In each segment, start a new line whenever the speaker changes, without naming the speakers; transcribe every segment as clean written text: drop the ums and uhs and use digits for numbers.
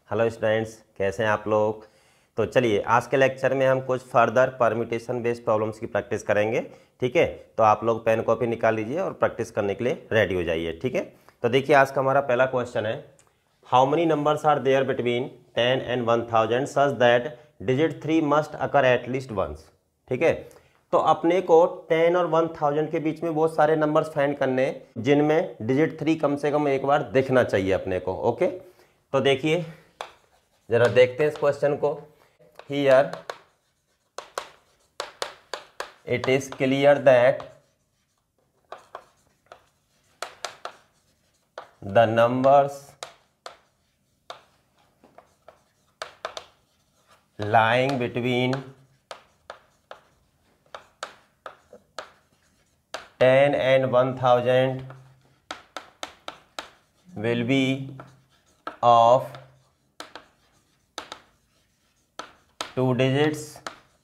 Hello students, कैसे हैं आप लोग। तो चलिए आज के लेक्चर में हम कुछ फर्दर परम्यूटेशन बेस्ड प्रॉब्लम्स की प्रैक्टिस करेंगे। ठीक है, तो आप लोग पेन कॉपी निकाल लीजिए और प्रैक्टिस करने के लिए रेडी हो जाइए। ठीक है, तो देखिए आज का हमारा पहला क्वेश्चन है, how many numbers are there between 10 and 1000 such that digit 3 must occur at least once. ठीक है, तो अपने को 10 और 1000 के बीच में बहुत सारे नंबर्स फाइंड करने हैं जिनमें डिजिट 3 कम से कम एक बार दिखना चाहिए अपने को। ओके, तो देखिए जरा देखते हैं इस क्वेश्चन को। Here it is clear that the numbers lying between 10 and 1000 will be of 2 digits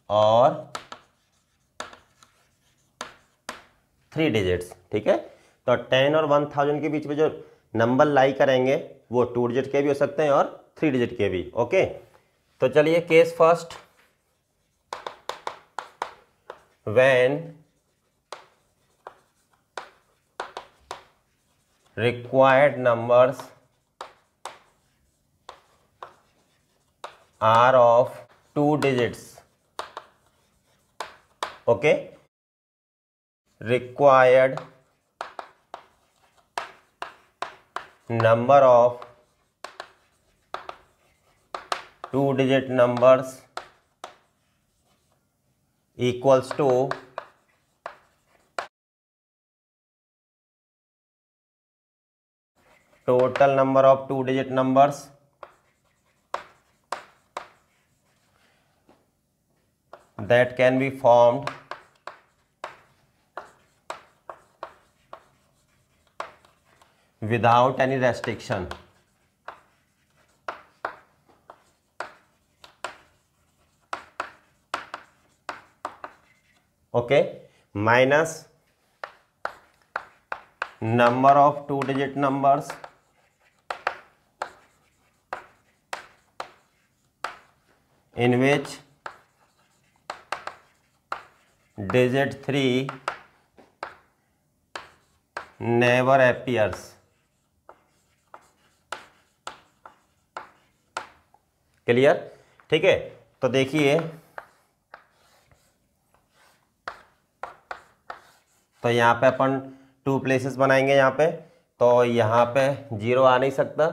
और 3 digits। ठीक है, तो 10 और 1000 के बीच में जो नंबर लाई करेंगे वो 2 डिजिट के भी हो सकते हैं और 3 डिजिट के भी। ओके, तो चलिए case first, when required numbers are of 2 digits. Okay, required number of 2 digit numbers equals to total number of 2 digit numbers that can be formed without any restriction। Okay, minus number of 2 digit numbers in which digit 3 never appears। Clear. ठीक है, तो देखिए तो यहाँ पे अपन 2 places बनाएंगे। यहाँ पे तो यहाँ पे 0 आ नहीं सकता,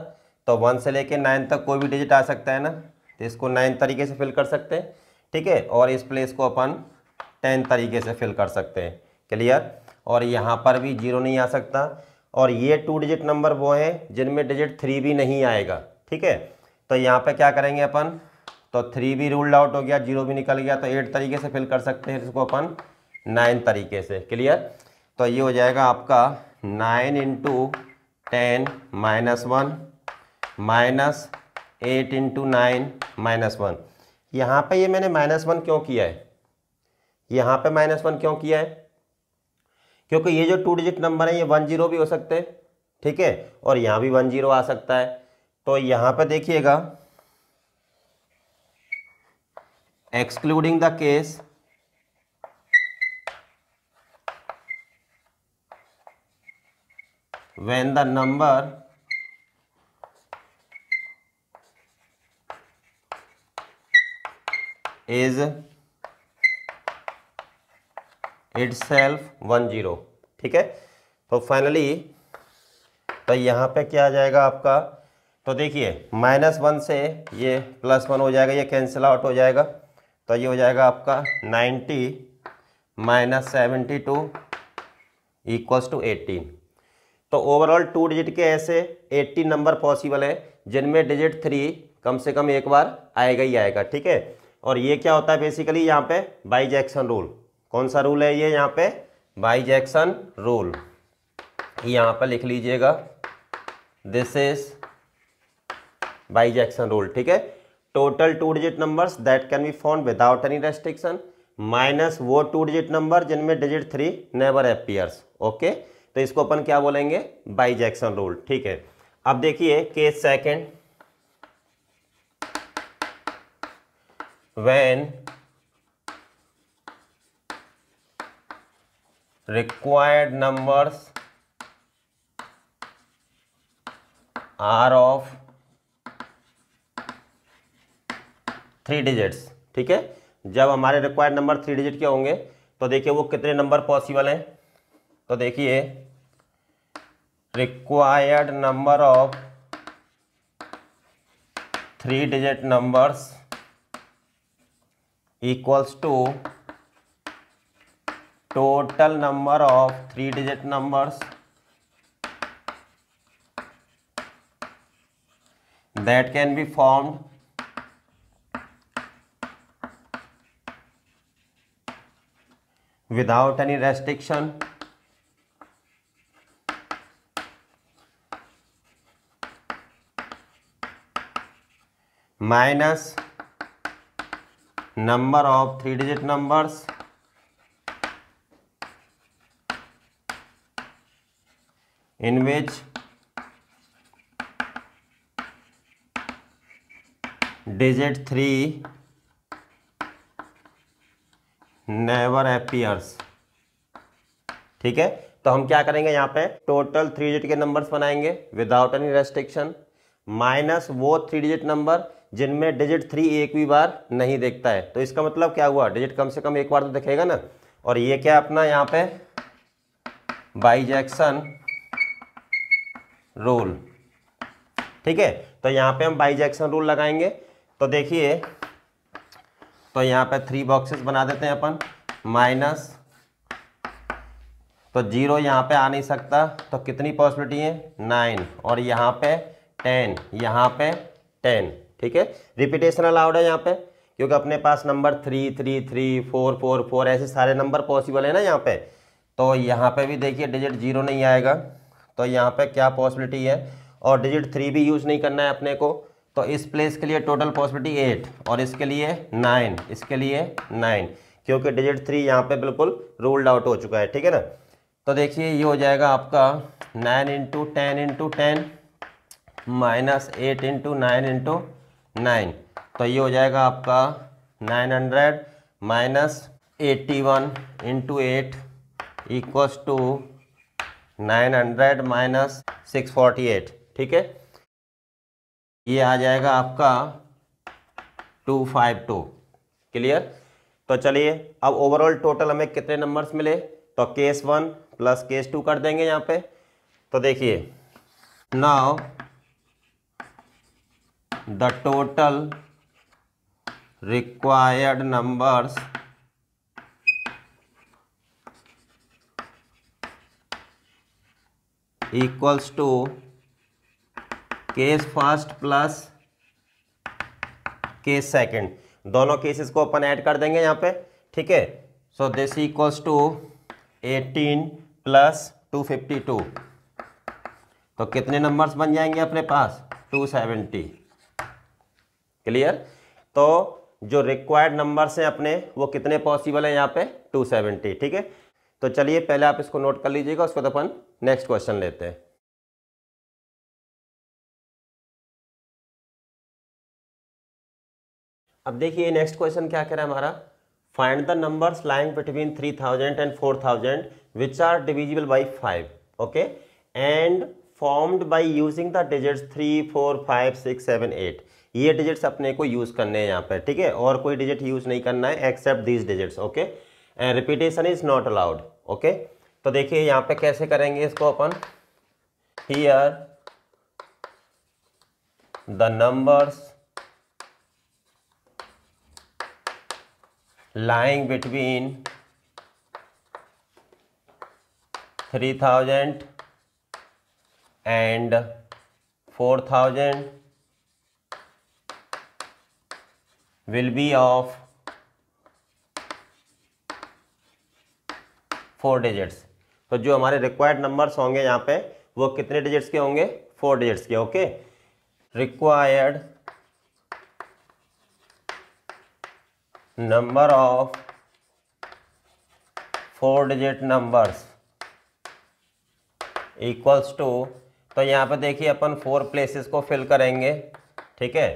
तो 1 से लेके 9 तक कोई भी डिजिट आ सकता है ना, तो इसको 9 तरीके से फिल कर सकते हैं। ठीक है, और इस प्लेस को अपन 10 तरीके से फिल कर सकते हैं। क्लियर, और यहाँ पर भी 0 नहीं आ सकता, और ये 2 डिजिट नंबर वो हैं जिनमें डिजिट 3 भी नहीं आएगा। ठीक है, तो यहाँ पे क्या करेंगे अपन, तो 3 भी रूल्ड आउट हो गया, 0 भी निकल गया, तो 8 तरीके से फिल कर सकते हैं इसको अपन 9 तरीके से। क्लियर, तो ये हो जाएगा आपका 9 × 10 -1 माइनस 8 × 9 -1। यहाँ पे ये मैंने -1 क्यों किया है, यहाँ पे -1 क्यों किया है, क्योंकि ये जो 2 डिजिट नंबर है ये 1 0 भी हो सकते हैं। ठीक है, और यहाँ भी 1 0 आ सकता है। तो यहाँ पे देखिएगा, excluding the case when the number is itself 1 0। ठीक है, तो फाइनली तो यहाँ पे क्या आ जाएगा आपका, तो देखिए -1 से ये +1 हो जाएगा, ये कैंसिल आउट हो जाएगा, तो ये हो जाएगा आपका 90 - 72 = 18। तो ओवरऑल 2 डिजिट के ऐसे 80 नंबर पॉसिबल है जिनमें डिजिट 3 कम से कम एक बार आएगा ही आएगा। ठीक है, और ये क्या होता है बेसिकली यहाँ पे बाई जैक्सन रूल। कौन सा रूल है ये, यहाँ पे बाई जैक्सन रूल। यहाँ पे लिख लीजिएगा, this is by Jackson rule. ठीक है, total 2 digit numbers that can be found without any restriction minus वो 2 डिजिट नंबर जिनमें डिजिट 3 नेवर अपीयर्स। ओके, तो इसको अपन क्या बोलेंगे, बाई जैक्सन रूल। ठीक है, अब देखिए case second, when required numbers are of 3 digits. ठीक है, जब हमारे रिक्वायर्ड नंबर 3 डिजिट के होंगे तो देखिए वो कितने नंबर पॉसिबल हैं। तो देखिए required number of 3 digit numbers equals to total number of 3 digit numbers that can be formed without any restriction minus number of 3 digit numbers in which digit 3 never appears। ठीक है, तो हम क्या करेंगे यहाँ पे टोटल 3 डिजिट के numbers बनाएंगे विदाउट एनी रेस्ट्रिक्शन माइनस वो 3 डिजिट नंबर जिनमें डिजिट 3 एक भी बार नहीं देखता है। तो इसका मतलब क्या हुआ, डिजिट कम से कम एक बार तो दिखेगा ना। और ये क्या अपना यहाँ पे बाइजेक्शन रूल। ठीक है, तो यहाँ पे हम बाइजेक्शन रूल लगाएंगे। तो देखिए, तो यहाँ पे 3 बॉक्सेस बना देते हैं अपन माइनस, तो 0 यहाँ पे आ नहीं सकता, तो कितनी पॉसिबिलिटी है 9, और यहाँ पे 10, यहाँ पे 10। ठीक है, रिपीटेशन अलाउड है यहाँ पे क्योंकि अपने पास नंबर 3 3 3 4 4 4 ऐसे सारे नंबर पॉसिबल है ना यहाँ पे। तो यहाँ पे भी देखिए डिजिट 0 नहीं आएगा, तो यहाँ पे क्या पॉसिबिलिटी है, और डिजिट 3 भी यूज़ नहीं करना है अपने को। तो इस प्लेस के लिए टोटल पॉसिबिलिटी 8 और इसके लिए 9, इसके लिए 9, क्योंकि डिजिट 3 यहाँ पे बिल्कुल रूल्ड आउट हो चुका है। ठीक है ना, तो देखिए ये हो जाएगा आपका 9 into 10 into 10 minus 8 into 9 into 9, तो ये हो जाएगा आपका 900 minus 81 into 8 equals to 900 minus 648। ठीक है, ये आ जाएगा आपका 252। क्लियर। तो चलिए अब ओवरऑल टोटल हमें कितने नंबर्स मिले, तो केस 1 प्लस केस 2 कर देंगे यहाँ पे। तो देखिए now the total required numbers equals to case first plus case second, दोनों केसेस को अपन ऐड कर देंगे यहाँ पे। ठीक है, so this equals to 18 plus 252, तो कितने नंबर्स बन जाएंगे अपने पास 270। क्लियर। तो जो रिक्वायर्ड नंबर्स हैं अपने वो कितने पॉसिबल है यहाँ पे 270। ठीक है, तो चलिए पहले आप इसको नोट कर लीजिएगा, उसके बाद अपन नेक्स्ट क्वेश्चन लेते हैं। अब देखिए नेक्स्ट क्वेश्चन क्या कह रहा है हमारा, find the numbers lying between 3000 and 4000 which are divisible by 5, okay, and formed by using the digits 3 4 5 6 7 8। ये डिजिट्स अपने को यूज करने हैं यहाँ पे। ठीक है, और कोई डिजिट यूज नहीं करना है except these digits. Okay, and repetition is not allowed. Okay, तो देखिए यहाँ पे कैसे करेंगे इसको अपन, here the numbers lying between 3000 and 4000 will be of 4 digits। तो जो हमारे रिक्वायर्ड नंबर्स होंगे यहाँ पे वो कितने डिजिट्स के होंगे 4 डिजिट्स के। Okay, required number of 4 digit numbers equals to, तो यहाँ पे देखिए अपन 4 प्लेसेस को फिल करेंगे। ठीक है,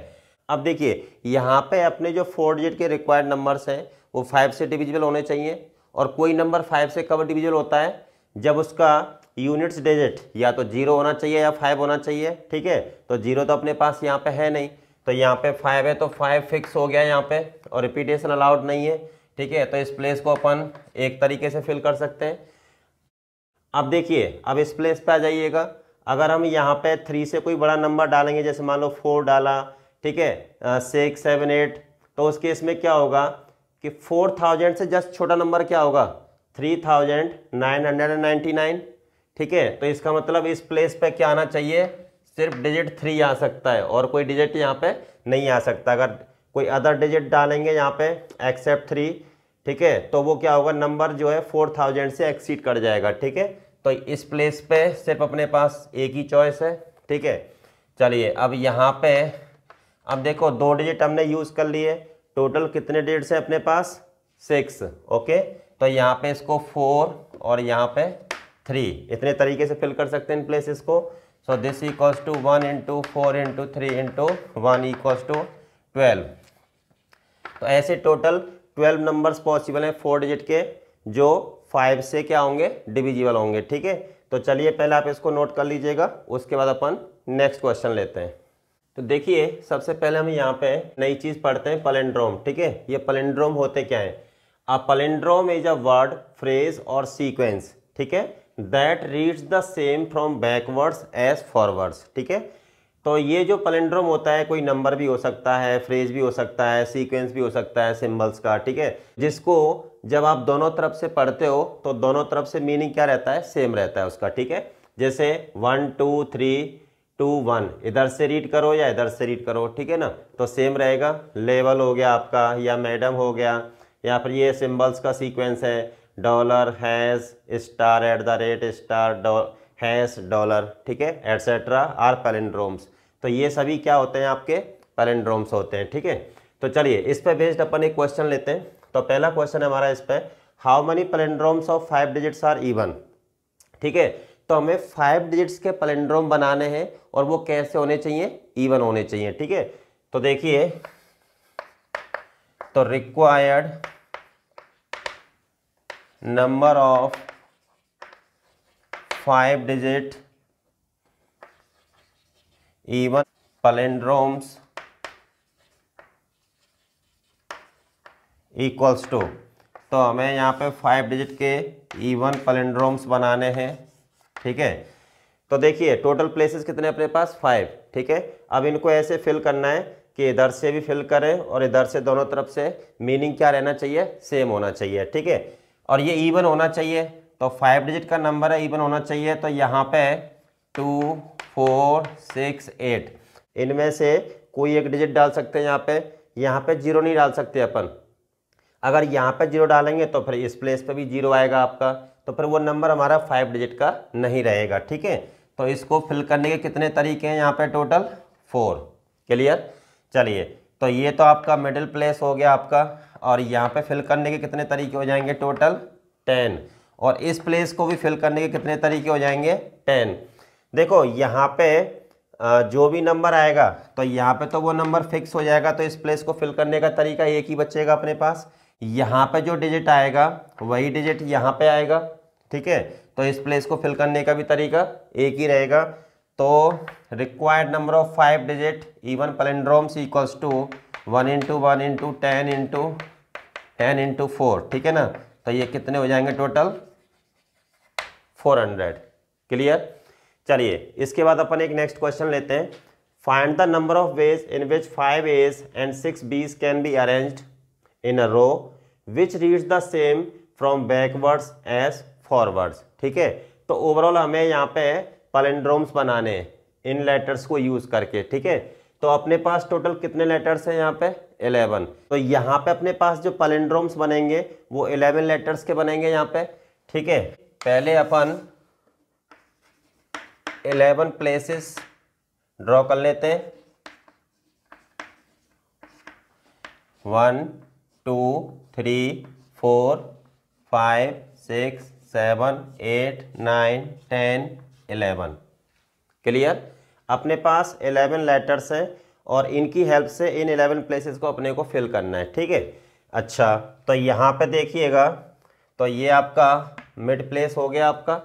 अब देखिए यहाँ पे अपने जो 4 डिजिट के रिक्वायर्ड नंबर्स हैं वो 5 से डिविजिबल होने चाहिए, और कोई नंबर 5 से कब डिविजिबल होता है, जब उसका यूनिट्स डिजिट या तो 0 होना चाहिए या 5 होना चाहिए। ठीक है, तो 0 तो अपने पास यहाँ पे है नहीं, तो यहाँ पे 5 है, तो 5 फिक्स हो गया यहाँ पे, और रिपीटेशन अलाउड नहीं है। ठीक है, तो इस प्लेस को अपन एक तरीके से फिल कर सकते हैं। अब देखिए, अब इस प्लेस पे आ जाइएगा, अगर हम यहाँ पे 3 से कोई बड़ा नंबर डालेंगे, जैसे मान लो 4 डाला, ठीक है, 6, 7, 8, तो उस केस में क्या होगा कि 4000 से जस्ट छोटा नंबर क्या होगा, 3999। ठीक है, तो इसका मतलब इस प्लेस पे क्या आना चाहिए, सिर्फ डिजिट 3 आ सकता है, और कोई डिजिट यहाँ पे नहीं आ सकता। अगर कोई अदर डिजिट डालेंगे यहाँ पे एक्सेप्ट 3, ठीक है, तो वो क्या होगा, नंबर जो है 4000 से एक्सीड कर जाएगा। ठीक है, तो इस प्लेस पे सिर्फ अपने पास एक ही चॉइस है। ठीक है, चलिए अब यहाँ पे अब देखो 2 डिजिट हमने यूज़ कर लिए, टोटल कितने डिजिट्स हैं अपने पास, 6। ओके, तो यहाँ पे इसको 4 और यहाँ पे 3 इतने तरीके से फिल कर सकते हैं इन प्लेसेस को। So this equals to 1 × 4 × 3 × 1 equals to 12। तो ऐसे टोटल 12 नंबर्स पॉसिबल हैं 4 डिजिट के, जो 5 से क्या होंगे, डिविजिबल होंगे। ठीक है, तो चलिए पहले आप इसको नोट कर लीजिएगा, उसके बाद अपन नेक्स्ट क्वेश्चन लेते हैं। तो देखिए सबसे पहले हम यहाँ पे नई चीज़ पढ़ते हैं, पैलिंड्रोम। ठीक है, ये पैलिंड्रोम होते क्या है, a palindrome is a word, phrase और सीक्वेंस, ठीक है, that reads the same from backwards as forwards. ठीक है, तो ये जो पैलिंड्रोम होता है, कोई नंबर भी हो सकता है, फ्रेज भी हो सकता है, सीक्वेंस भी हो सकता है सिंबल्स का। ठीक है, जिसको जब आप दोनों तरफ से पढ़ते हो तो दोनों तरफ से मीनिंग क्या रहता है, सेम रहता है उसका। ठीक है, जैसे 1 2 3 2 1 इधर से रीड करो या इधर से रीड करो, ठीक है ना, तो सेम रहेगा। लेवल हो गया आपका, या मैडम हो गया, या फिर ये सिंबल्स का सीक्वेंस है, dollar, has, star, @ star, hash, dollar, ठीक है, एटसेट्रा आर पैलिंड्रोम्स। तो ये सभी क्या होते हैं, आपके पैलिंड्रोम्स होते हैं। ठीक है, तो चलिए इस पे बेस्ड अपन एक क्वेश्चन लेते हैं। तो पहला क्वेश्चन है हमारा इस पे, how many palindromes of 5 digits are even. ठीक है, तो हमें 5 डिजिट्स के पैलिंड्रोम बनाने हैं, और वो कैसे होने चाहिए, इवन होने चाहिए। ठीक है, तो देखिए, तो required number of 5 digit even palindromes equals to, तो हमें यहाँ पे 5 डिजिट के इवन पैलिंड्रोम्स बनाने हैं। ठीक है, तो देखिए टोटल प्लेसेस कितने अपने पास, 5। ठीक है, अब इनको ऐसे फिल करना है कि इधर से भी फिल करें और इधर से, दोनों तरफ से मीनिंग क्या रहना चाहिए, सेम होना चाहिए। ठीक है, और ये इवन होना चाहिए, तो 5 डिजिट का नंबर है, इवन होना चाहिए। तो यहाँ पे 2 4 6 8 इनमें से कोई एक डिजिट डाल सकते हैं यहाँ पे 0 नहीं डाल सकते अपन। अगर यहाँ पे 0 डालेंगे तो फिर इस प्लेस पे भी 0 आएगा आपका, तो फिर वो नंबर हमारा 5 डिजिट का नहीं रहेगा। ठीक है, तो इसको फिल करने के कितने तरीके हैं यहाँ पे, टोटल 4। क्लियर, चलिए, तो ये तो आपका मिडिल प्लेस हो गया आपका, और यहाँ पे फिल करने के कितने तरीके हो जाएंगे, टोटल 10। और इस प्लेस को भी फिल करने के कितने तरीके हो जाएंगे, 10। देखो यहाँ पे जो भी नंबर आएगा तो यहाँ पे तो वो नंबर फिक्स हो जाएगा, तो इस प्लेस को फिल करने का तरीका एक ही बचेगा अपने पास। यहाँ पे जो डिजिट आएगा वही डिजिट यहाँ पे आएगा। ठीक है, तो इस प्लेस को फिल करने का भी तरीका एक ही रहेगा। तो required number of 5 digit even palindromes equals to 1 × 1 × 10 × 10 × 4। ठीक है ना, तो ये कितने हो जाएंगे, टोटल 400। क्लियर, चलिए इसके बाद अपन एक नेक्स्ट क्वेश्चन लेते हैं। Find the number of ways in which 5 A's and 6 B's can be arranged in a row which reads the same from backwards as forwards. ठीक है, तो ओवरऑल हमें यहाँ पे पैलिंड्रोम्स बनाने हैं इन लेटर्स को यूज करके। ठीक है, तो अपने पास टोटल कितने लेटर्स हैं यहाँ पे, 11। तो यहाँ पे अपने पास जो पैलिंड्रोम्स बनेंगे वो 11 लेटर्स के बनेंगे यहाँ पे। ठीक है, पहले अपन 11 प्लेसेस ड्रॉ कर लेते हैं। 1 2 3 4 5 6 7 8 9 10 11। क्लियर, अपने पास 11 लेटर्स हैं, और इनकी हेल्प से इन 11 प्लेसेस को अपने को फिल करना है। ठीक है, अच्छा तो यहाँ पे देखिएगा, तो ये आपका मिड प्लेस हो गया आपका।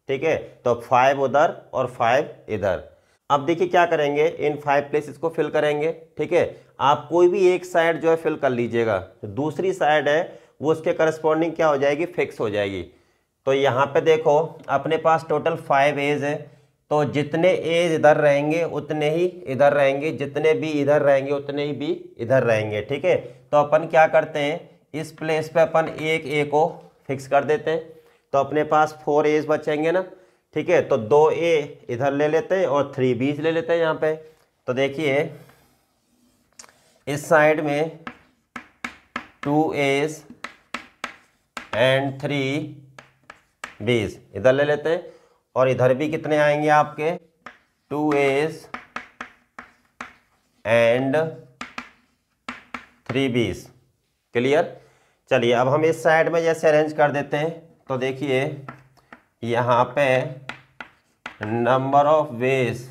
ठीक है, तो 5 उधर और 5 इधर। अब देखिए क्या करेंगे, इन 5 प्लेसेस को फिल करेंगे। ठीक है, आप कोई भी एक साइड जो है फिल कर लीजिएगा, तो दूसरी साइड है वो उसके करस्पॉन्डिंग क्या हो जाएगी, फिक्स हो जाएगी। तो यहाँ पे देखो अपने पास टोटल 5 एज है, तो जितने एज इधर रहेंगे उतने ही इधर रहेंगे, जितने भी इधर रहेंगे उतने ही भी इधर रहेंगे। ठीक है, तो अपन क्या करते हैं, इस प्लेस पे अपन एक ए को फिक्स कर देते हैं, तो अपने पास 4 एज बचेंगे ना। ठीक है, तो 2 ए इधर ले लेते हैं और 3 बीज ले लेते हैं यहाँ पे। तो देखिए इस साइड में 2 एज एंड 3 बीज इधर ले लेते हैं, और इधर भी कितने आएंगे आपके 2 एज एंड 3 बीज। क्लियर। चलिए अब हम इस साइड में जैसे अरेंज कर देते हैं, तो देखिए यहाँ पे number of ways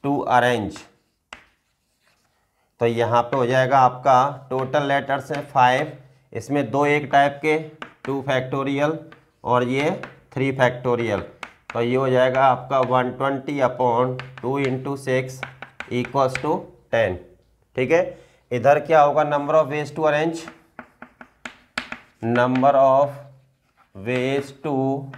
to arrange, तो यहाँ पे हो जाएगा आपका टोटल लेटर्स हैं 5, इसमें 2 एक टाइप के 2 फैक्टोरियल और ये 3 फैक्टोरियल, तो ये हो जाएगा आपका 120/2 × 6 = 10। ठीक है, इधर क्या होगा, number of ways to arrange, number of ways to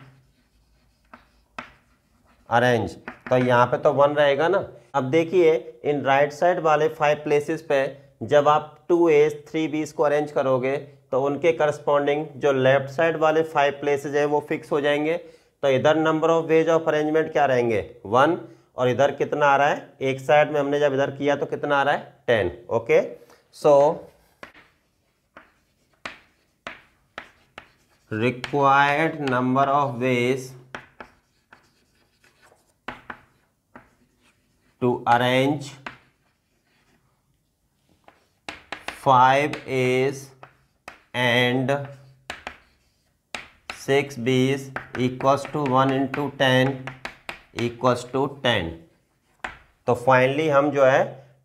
arrange, तो यहाँ पे तो 1 रहेगा ना। अब देखिए इन राइट साइड वाले 5 प्लेसेस पे जब आप 2 एज 3 बीज को अरेंज करोगे, तो उनके करस्पॉन्डिंग जो लेफ्ट साइड वाले 5 प्लेसेस हैं वो फिक्स हो जाएंगे। तो इधर number of ways of arrangement क्या रहेंगे 1, और इधर कितना आ रहा है, एक साइड में हमने जब इधर किया तो कितना आ रहा है 10। Okay, so required number of ways to arrange 5 A's and 6 B's equals to 1 × 10 equals to 10। तो फाइनली हम जो है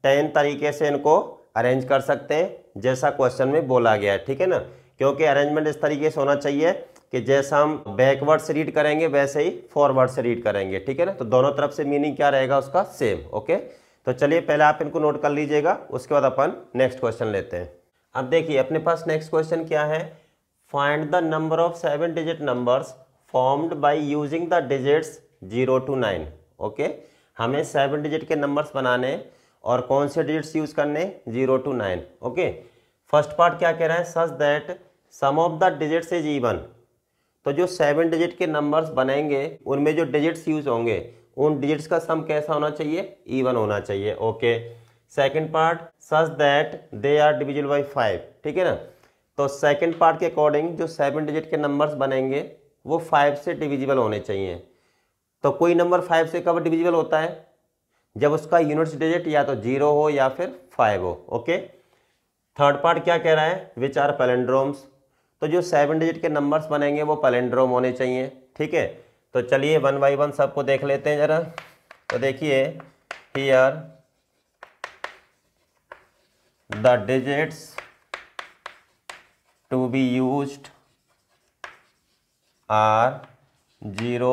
10 तरीके से इनको अरेंज कर सकते हैं जैसा क्वेश्चन में बोला गया है। ठीक है ना, क्योंकि अरेंजमेंट इस तरीके से होना चाहिए कि जैसा हम बैकवर्ड से रीड करेंगे वैसे ही फॉरवर्ड से रीड करेंगे। ठीक है ना, तो दोनों तरफ से मीनिंग क्या रहेगा उसका सेम। ओके, तो चलिए पहले आप इनको नोट कर लीजिएगा, उसके बाद अपन नेक्स्ट क्वेश्चन लेते हैं। अब देखिए अपने पास नेक्स्ट क्वेश्चन क्या है, find the number of 7 digit numbers formed by using the digits 0 to 9। Okay, हमें 7 डिजिट के नंबर्स बनाने और कौन से डिजिट्स यूज करने 0 to 9। ओके, फर्स्ट पार्ट क्या कह रहा है, such that sum of the digits is even. तो जो 7 डिजिट के नंबर्स बनेंगे उनमें जो डिजिट्स यूज होंगे उन डिजिट्स का सम कैसा होना चाहिए, इवन होना चाहिए। Okay, second part such that they are divisible by 5। ठीक है ना, तो सेकंड पार्ट के अकॉर्डिंग जो 7 डिजिट के नंबर्स बनेंगे वो 5 से डिविजिबल होने चाहिए। तो कोई नंबर 5 से कब डिविजिबल होता है, जब उसका यूनिट्स डिजिट या तो 0 हो या फिर 5 हो। ओके, थर्ड पार्ट क्या कह रहा है, विच आर पैलेंड्रोम्स। तो जो 7 डिजिट के नंबर्स बनेंगे वो पैलेंड्रोम होने चाहिए। ठीक है, तो चलिए 1 by 1 सबको देख लेते हैं जरा। तो देखिए here the digits to be used are 0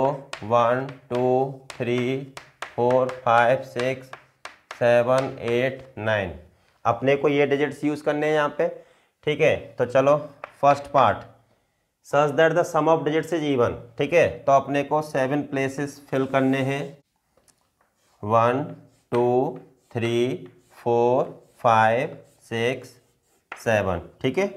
1 2 3 4 5 6 7 8 9। अपने को ये डिजिट्स यूज करने हैं यहाँ पे। ठीक है, तो चलो first part such that the sum of digits is even. ठीक है, तो अपने को 7 प्लेसेस फिल करने हैं 1 2 3 4 5 6 7। ठीक है,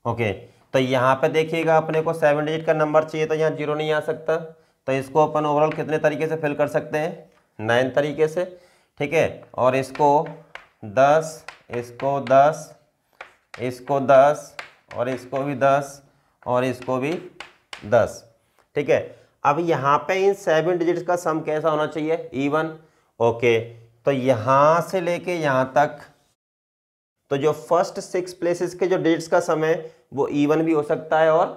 ओके, तो यहाँ पे देखिएगा अपने को 7 डिजिट का नंबर चाहिए, तो यहाँ 0 नहीं आ सकता, तो इसको अपन ओवरऑल कितने तरीके से फिल कर सकते हैं, 9 तरीके से। ठीक है, और इसको 10, इसको 10, इसको 10, और इसको भी 10, और इसको भी 10। ठीक है, अब यहाँ पे इन 7 डिजिट्स का सम कैसा होना चाहिए, इवन। ओके, तो यहाँ से लेके यहाँ तक तो जो फर्स्ट 6 प्लेसेस के जो डिजिट्स का सम है वो इवन भी हो सकता है और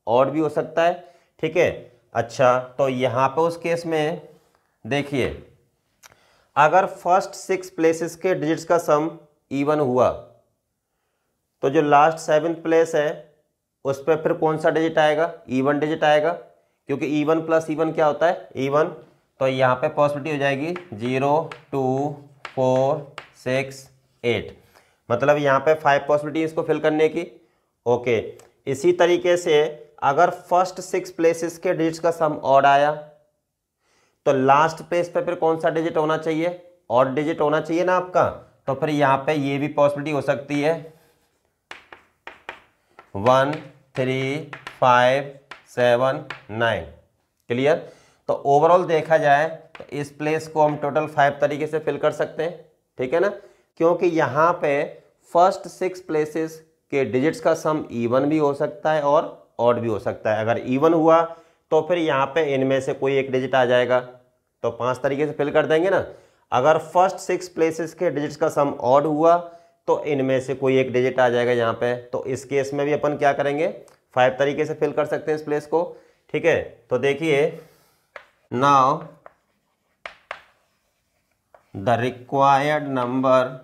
ऑड भी हो सकता है। ठीक है, अच्छा तो यहाँ पे उस केस में देखिए अगर फर्स्ट 6 प्लेसेस के डिजिट्स का सम इवन हुआ तो जो लास्ट 7th प्लेस है उस पर फिर कौन सा डिजिट आएगा, इवन डिजिट आएगा, क्योंकि इवन प्लस इवन क्या होता है, इवन। तो यहाँ पे पॉसिबिलिटी हो जाएगी 0 2 4 6 8, मतलब यहाँ पे 5 पॉसिबिलिटी इसको फिल करने की। ओके, इसी तरीके से अगर फर्स्ट 6 प्लेसेस के डिजिट्स का सम ऑड आया तो लास्ट प्लेस पे फिर कौन सा डिजिट होना चाहिए, ऑड डिजिट होना चाहिए ना आपका। तो फिर यहाँ पे ये भी पॉसिबिलिटी हो सकती है 1 3 5 7 9। क्लियर। तो ओवरऑल देखा जाए तो इस प्लेस को हम टोटल 5 तरीके से फिल कर सकते हैं, ठीक है ना, क्योंकि यहाँ पे फर्स्ट 6 प्लेसेस के डिजिट्स का सम इवन भी हो सकता है और ऑड भी हो सकता है। अगर इवन हुआ तो फिर यहाँ पे इनमें से कोई एक डिजिट आ जाएगा, तो 5 तरीके से फिल कर देंगे ना। अगर फर्स्ट 6 प्लेसेस के डिजिट्स का सम ऑड हुआ तो इनमें से कोई एक डिजिट आ जाएगा यहाँ पे, तो इस केस में भी अपन क्या करेंगे, 5 तरीके से फिल कर सकते हैं इस प्लेस को, ठीक है। तो देखिए, now the required number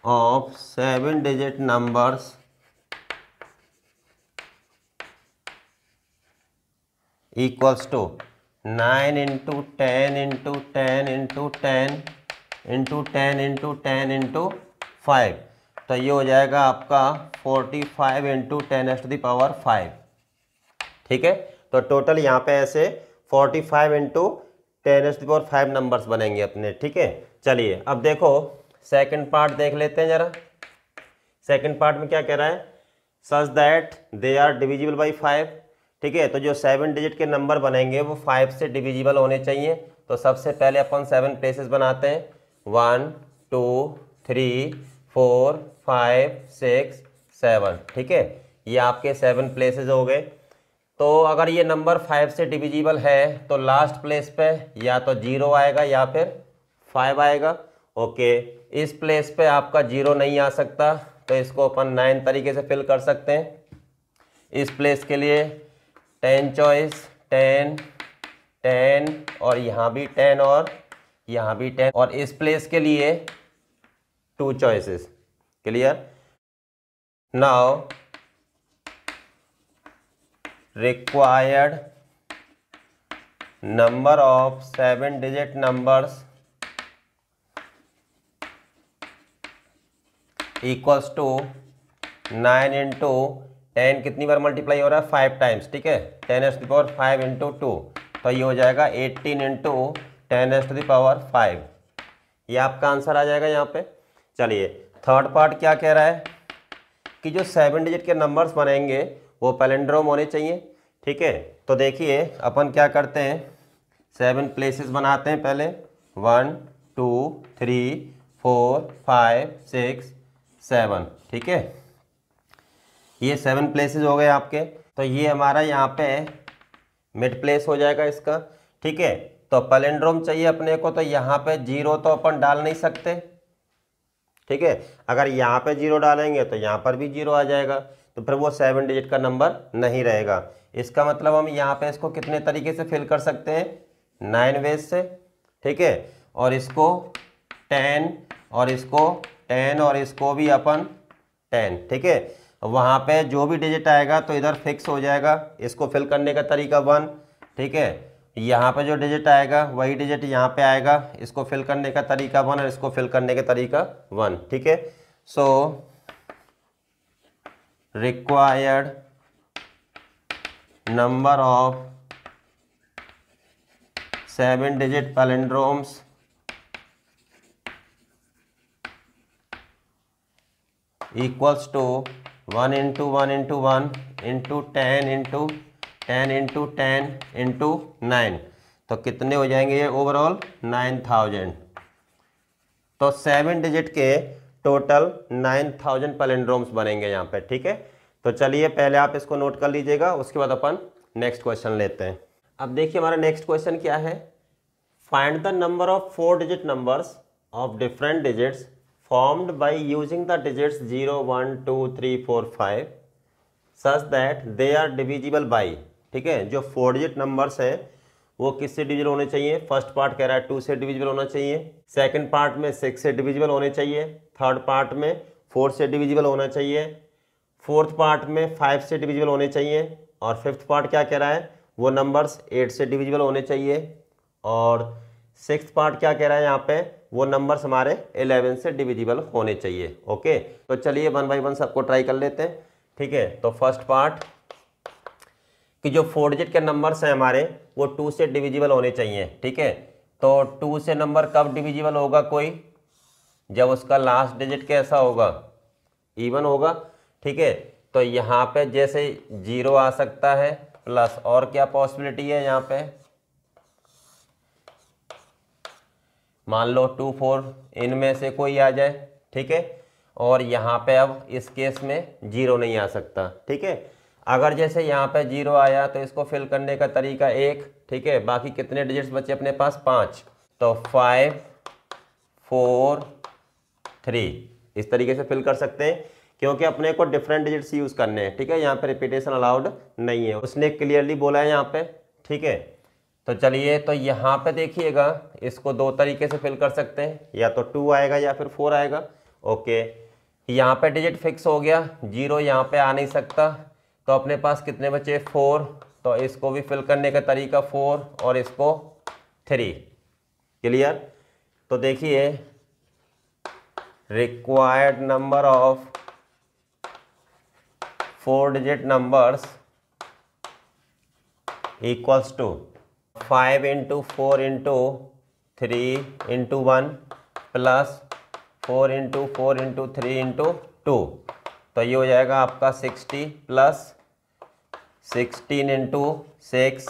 of 7-digit numbers equals to 9 into 10 into 10 into 10 into 10 into 10 into 5। तो ये हो जाएगा आपका 45 into 10⁵, ठीक है। तो टोटल यहाँ पे ऐसे 45 into 10⁵ नंबर्स बनेंगे अपने, ठीक है। चलिए अब देखो सेकंड पार्ट देख लेते हैं जरा। सेकंड पार्ट में क्या कह रहा है, such that they are divisible by 5, ठीक है। तो जो 7 डिजिट के नंबर बनेंगे वो 5 से डिविजिबल होने चाहिए। तो सबसे पहले अपन 7 प्लेसेस बनाते हैं, 1 2 3 4 5 6 7, ठीक है। ये आपके 7 प्लेसेस हो गए। तो अगर ये नंबर 5 से डिविजिबल है तो लास्ट प्लेस पे या तो 0 आएगा या फिर 5 आएगा। ओके, इस प्लेस पे आपका 0 नहीं आ सकता, तो इसको अपन 9 तरीके से फिल कर सकते हैं। इस प्लेस के लिए 10 चॉइस, 10 10 और यहाँ भी 10 और यहाँ भी 10, और इस प्लेस के लिए 2 choices. Clear. Now required number of 7 digit numbers equals to 9 into 10 कितनी बार मल्टीप्लाई हो रहा है, 5 टाइम्स, ठीक है। 10⁵ इंटू 2, तो ये हो जाएगा 18 इंटू 10⁵। ये आपका आंसर आ जाएगा यहाँ पे। चलिए थर्ड पार्ट क्या कह रहा है कि जो 7 डिजिट के नंबर्स बनेंगे वो पैलिंड्रोम होने चाहिए, ठीक है। तो देखिए अपन क्या करते हैं, 7 प्लेसेस बनाते हैं पहले, 1 2 3 4 5 6 7, ठीक है। ये 7 प्लेसेस हो गए आपके। तो ये हमारा यहाँ पे मिड प्लेस हो जाएगा इसका, ठीक है। तो पैलिंड्रोम चाहिए अपने को, तो यहाँ पे 0 तो अपन डाल नहीं सकते, ठीक है। अगर यहाँ पे 0 डालेंगे तो यहाँ पर भी 0 आ जाएगा, तो फिर वो 7 डिजिट का नंबर नहीं रहेगा। इसका मतलब हम यहाँ पे इसको कितने तरीके से फिल कर सकते हैं, 9 वेज से, ठीक है। और इसको 10 और इसको 10 और इसको भी अपन 10, ठीक है। वहाँ पे जो भी डिजिट आएगा तो इधर फिक्स हो जाएगा। इसको फिल करने का तरीका 1, ठीक है। यहाँ पे जो डिजिट आएगा वही डिजिट यहाँ पे आएगा। इसको फिल करने का तरीका 1 और इसको फिल करने का तरीका 1, ठीक है। So required number of 7 digit palindromes equals to 1 into 1 into 1 into 10 into 10 into 10 into 9। तो कितने हो जाएंगे ये ओवरऑल, 9000। तो 7 डिजिट के टोटल 9000 पैलिंड्रोम्स बनेंगे यहाँ पे, ठीक है। तो चलिए पहले आप इसको नोट कर लीजिएगा, उसके बाद अपन नेक्स्ट क्वेश्चन लेते हैं। अब देखिए हमारा नेक्स्ट क्वेश्चन क्या है, find the number of 4 digit numbers of different digits formed by using the digits 0 1 2 3 4 5 such that they are divisible by, ठीक है। जो 4 डिजिट नंबर्स हैं वो किससे डिविजिबल होने चाहिए? फर्स्ट पार्ट कह रहा है 2 से डिविजिबल होना चाहिए, सेकंड पार्ट में 6 से डिविजिबल होने चाहिए, थर्ड पार्ट में 4 से डिविजिबल होना चाहिए, फोर्थ पार्ट में 5 से डिविजिबल होने चाहिए, और फिफ्थ पार्ट क्या कह रहा है? वो नंबर्स 8 से डिविजिबल होने चाहिए, और सिक्स्थ पार्ट क्या कह रहा है यहाँ पे? वो नंबर्स हमारे 11 से डिविजिबल होने चाहिए। ओके, तो चलिए 1 बाय 1 सबको ट्राई कर लेते हैं। ठीक है, तो फर्स्ट पार्ट कि जो 4 डिजिट के नंबर्स हैं हमारे वो 2 से डिविजिबल होने चाहिए। ठीक है, तो 2 से नंबर कब डिविजिबल होगा कोई? जब उसका लास्ट डिजिट कैसा होगा? इवन होगा। ठीक है, तो यहाँ पे जैसे 0 आ सकता है, प्लस और क्या पॉसिबिलिटी है यहाँ पे? मान लो 2 4 इनमें से कोई आ जाए। ठीक है, और यहाँ पे अब इस केस में 0 नहीं आ सकता। ठीक है, अगर जैसे यहाँ पे 0 आया तो इसको फिल करने का तरीका एक। ठीक है, बाकी कितने डिजिट्स बचे अपने पास? 5, तो 5 4 3 इस तरीके से फिल कर सकते हैं, क्योंकि अपने को डिफरेंट डिजिट्स यूज करने हैं। ठीक है, यहाँ पे रिपीटेशन अलाउड नहीं है, उसने क्लियरली बोला है यहाँ पे। ठीक है, तो चलिए, तो यहाँ पे देखिएगा, इसको दो तरीके से फिल कर सकते हैं, या तो 2 आएगा या फिर 4 आएगा। ओके, यहाँ पे डिजिट फिक्स हो गया, 0 यहाँ पे आ नहीं सकता, तो अपने पास कितने बचे? 4, तो इसको भी फिल करने का तरीका 4 और इसको 3। क्लियर? तो देखिए, required number of 4 digit numbers equals to 5 into 4 into 3 into 1 plus 4 into 4 into 3 into 2, तो ये हो जाएगा आपका 60 प्लस 16 इंटू 6,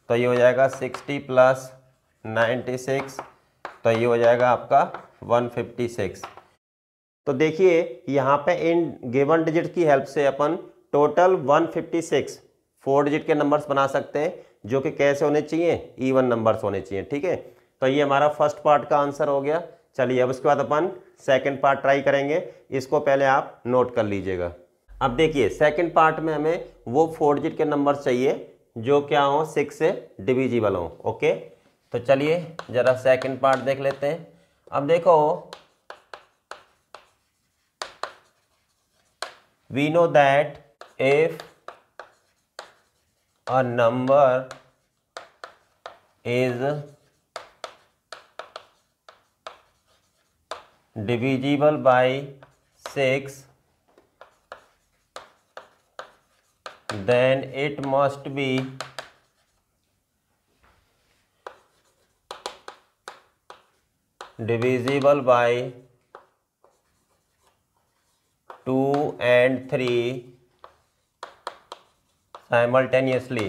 तो ये हो जाएगा 60 प्लस 96, तो ये हो जाएगा आपका 156। तो देखिए यहाँ पे इन गिवन डिजिट की हेल्प से अपन टोटल 156 4 डिजिट के नंबर्स बना सकते हैं, जो कि कैसे होने चाहिए? इवन नंबर्स होने चाहिए। ठीक है, तो ये हमारा फर्स्ट पार्ट का आंसर हो गया। चलिए, अब उसके बाद अपन सेकंड पार्ट ट्राई करेंगे, इसको पहले आप नोट कर लीजिएगा। अब देखिए, सेकंड पार्ट में हमें वो 4 डिजिट के नंबर्स चाहिए जो क्या हो? 6 से डिविजिबल हो। ओके, तो चलिए जरा सेकंड पार्ट देख लेते हैं। अब देखो, we know that if a number is divisible by 6, then it must be divisible by 2 and 3 simultaneously।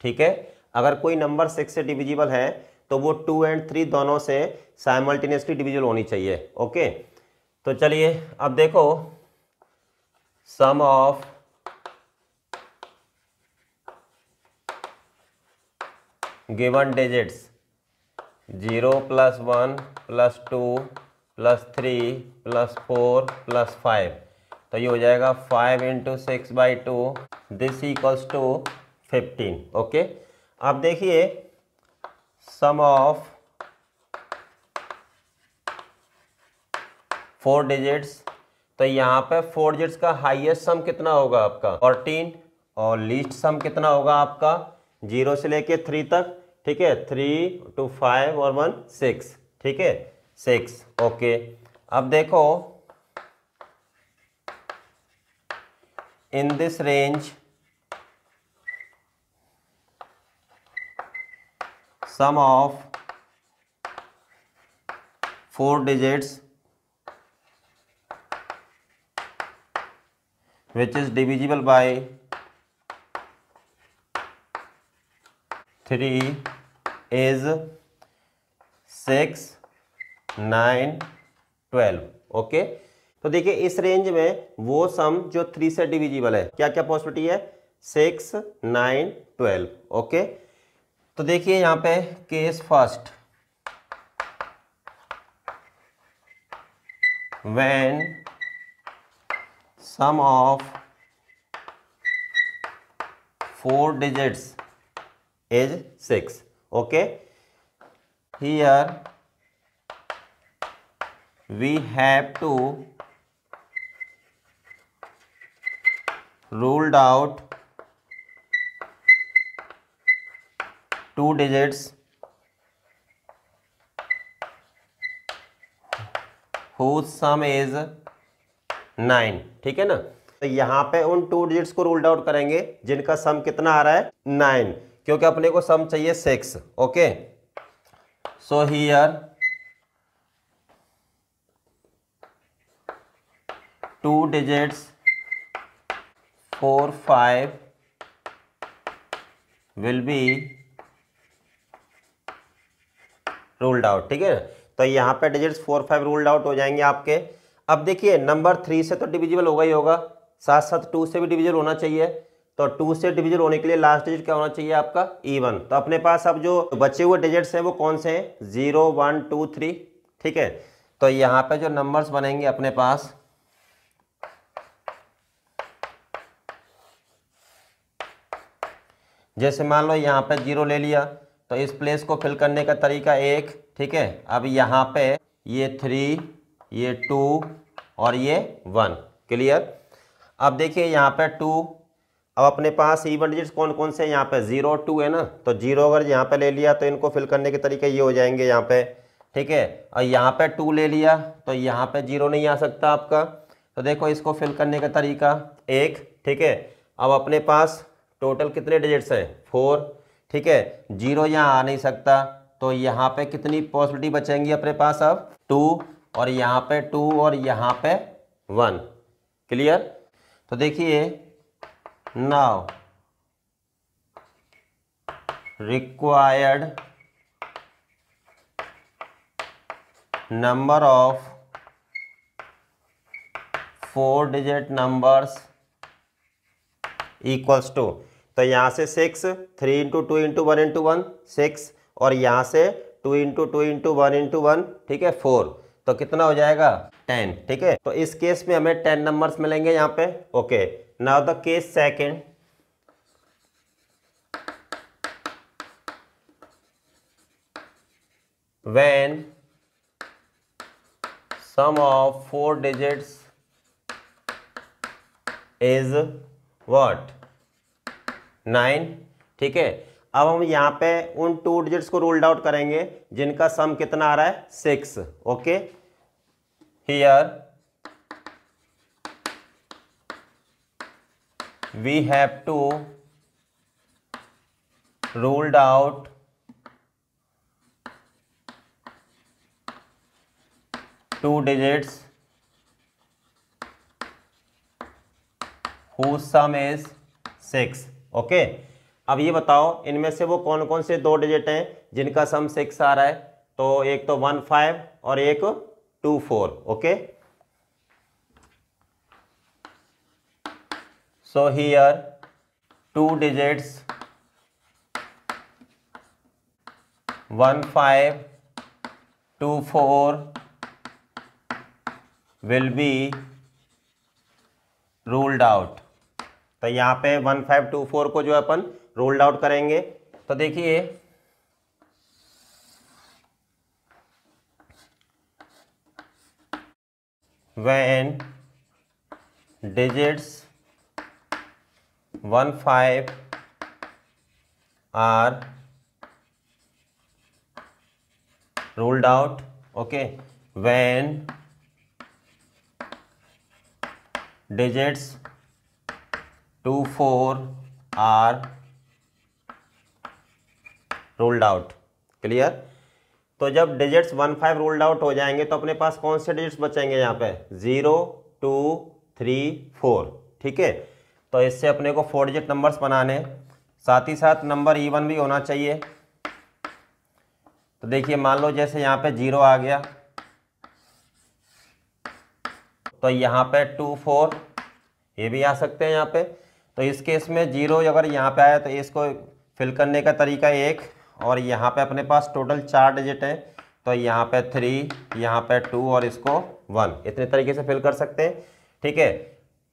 ठीक है, अगर कोई नंबर 6 से डिविजिबल है तो वो 2 एंड 3 दोनों से साइमल्टेनियसली डिविजिबल होनी चाहिए। ओके, तो चलिए अब देखो, sum of given digits 0 plus 1 plus 2 plus 3 plus 4 plus 5, तो ये हो जाएगा 5 into 6 by 2, this equals to 15। Okay, अब देखिए सम ऑफ 4 डिजिट्स, तो यहाँ पे 4 डिजिट्स का हाईएस्ट सम कितना होगा आपका? 14, और लीस्ट सम कितना होगा आपका? 0 से लेके 3 तक। ठीक है, 3 to 5 और 1 6। ठीक है, 6। ओके, अब देखो, in this range sum of 4 digits which is divisible by 3 is 6 9 12। Okay, तो देखिए इस रेंज में वो सम जो 3 से डिविजिबल है, क्या क्या पॉसिबिलिटी है? 6 9 12। ओके, तो देखिए यहाँ पे case first, when sum of 4 digits is 6. Okay, here we have to ruled out 2 digits whose sum is 9. ठीक है ना, तो यहाँ पे उन 2 डिजिट्स को रूल्ड आउट करेंगे जिनका सम कितना आ रहा है 9, क्योंकि अपने को सम चाहिए 6. Okay, so here 2 digits 4 5 will be ruled out. ठीक है, तो यहाँ पे डिजिट्स 4 5 रूल्ड आउट हो जाएंगे आपके. अब देखिए नंबर 3 से तो डिविजिबल होगा ही होगा, साथ साथ 2 से भी डिविजिबल होना चाहिए. तो 2 से डिविजिबल होने के लिए लास्ट डिजिट क्या होना चाहिए आपका इवन. तो अपने पास अब जो बचे हुए डिजिट्स हैं वो कौन से हैं, 0 1 2 3. ठीक है, तो यहाँ पे जो नंबर्स बनेंगे अपने पास जैसे मान लो यहाँ पे 0 ले लिया तो इस प्लेस को फिल करने का तरीका 1. ठीक है, अब यहाँ पे ये 3 ये 2 और ये 1. क्लियर. अब देखिए यहाँ पे 2, अब अपने पास इवन डिजिट्स कौन कौन से यहाँ पे 0 2 है ना, तो 0 अगर यहाँ पे ले लिया तो इनको फिल करने के तरीके ये हो जाएंगे यहाँ पे. ठीक है, और यहाँ पे 2 ले लिया तो यहाँ पे 0 नहीं आ सकता आपका, तो देखो इसको फिल करने का तरीका 1. ठीक है, अब अपने पास टोटल कितने डिजिट्स हैं 4. ठीक है, 0 यहाँ आ नहीं सकता, तो यहाँ पे कितनी पॉसिबिलिटी बचेंगी अपने पास अब 2, और यहाँ पे 2 और यहाँ पे 1. क्लियर. तो देखिए now required number of 4 digit numbers equals to, तो यहाँ से 6 3 इंटू 2 इंटू 1 इंटू 1 6, और यहाँ से 2 इंटू 2 इंटू 1 इंटू 1. ठीक है 4, तो कितना हो जाएगा 10. ठीक है, तो इस केस में हमें 10 नंबर्स मिलेंगे यहाँ पे. Okay, now the case second. When sum of 4 digits is what 9. ठीक है, अब हम यहाँ पे उन 2 डिजिट्स को रूल्ड आउट करेंगे जिनका सम कितना आ रहा है 6. Okay, here we have to ruled out 2 digits whose sum is 6. Okay, अब ये बताओ इनमें से वो कौन कौन से 2 डिजिट हैं जिनका सम 6 आ रहा है. तो एक तो 1 5 और एक 2 4. Okay, so here 2 digits 1 5 2 4 will be ruled out. तो यहाँ पे 1 5 2 4 को जो अपन रूल्ड आउट करेंगे, तो देखिए when digits 1 5 are ruled out. Okay, when digits 2 4 are ruled out. Clear. तो जब डिजिट्स 1 5 रूल्ड आउट हो जाएंगे तो अपने पास कौन से डिजिट्स बचेंगे यहाँ पे 0 2 3 4. ठीक है, तो इससे अपने को 4 डिजिट नंबर्स बनाने, साथ ही साथ नंबर इवन भी होना चाहिए. तो देखिए मान लो जैसे यहाँ पे 0 आ गया तो यहाँ पे 2 4 ये भी आ सकते हैं यहाँ पे. तो इस केस में 0 अगर यहाँ पे आया तो इसको फिल करने का तरीका 1, और यहाँ पे अपने पास टोटल 4 डिजिट हैं, तो यहाँ पे 3 यहाँ पे 2 और इसको 1, इतने तरीके से फिल कर सकते हैं. ठीक है,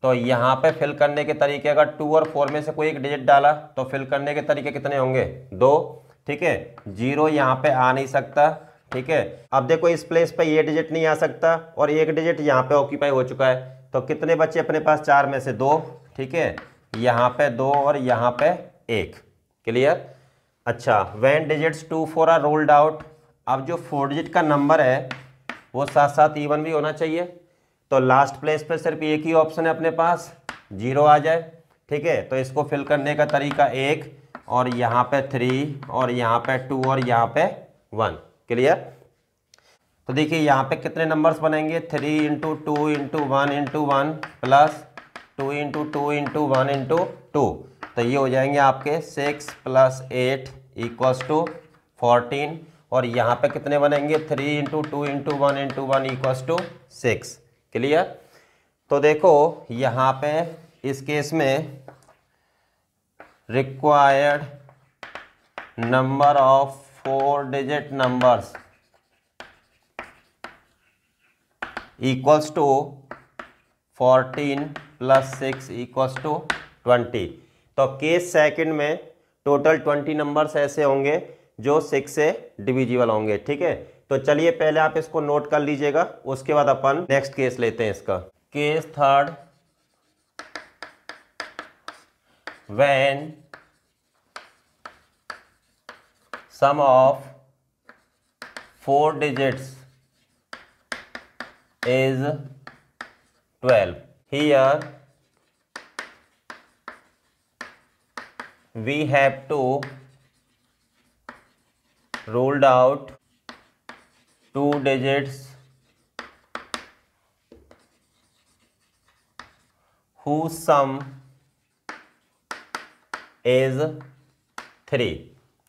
तो यहाँ पे फिल करने के तरीके, अगर 2 और 4 में से कोई एक डिजिट डाला तो फिल करने के तरीके कितने होंगे? 2। ठीक है, 0 यहाँ पे आ नहीं सकता। ठीक है, अब देखो इस प्लेस पे ये डिजिट नहीं आ सकता और एक डिजिट यहाँ पे ऑक्यूपाई हो चुका है, तो कितने बचे अपने पास? 4 में से 2। ठीक है, यहाँ पे 2 और यहाँ पे 1। क्लियर? अच्छा, when digits 2 4 are rolled out, अब जो 4 डिजिट का नंबर है वो साथ साथ इवन भी होना चाहिए, तो लास्ट प्लेस पे सिर्फ एक ही ऑप्शन है अपने पास, 0 आ जाए। ठीक है, तो इसको फिल करने का तरीका 1 और यहाँ पे 3 और यहाँ पे 2 और यहाँ पे 1। क्लियर? तो देखिए यहाँ पे कितने नंबर्स बनेंगे? 3 into 2 into 1 into 1 plus 2 into 2 into 1 into 2, तो ये हो जाएंगे आपके 6 प्लस 8 इक्वल्स टू 14, और यहाँ पे कितने बनेंगे? 3 into 2 into 1 into 1 equals to 6। Clear? तो देखो यहाँ पे इस केस में required number of 4 digit numbers equals to 14 plus 6 equals to 20। तो केस सेकंड में टोटल 20 नंबर्स ऐसे होंगे जो 6 से डिविजिबल होंगे। ठीक है, तो चलिए पहले आप इसको नोट कर लीजिएगा, उसके बाद अपन नेक्स्ट केस लेते हैं इसका। Case third, when sum of 4 digits is 12. Here we have to ruled out 2 digits whose sum is 3।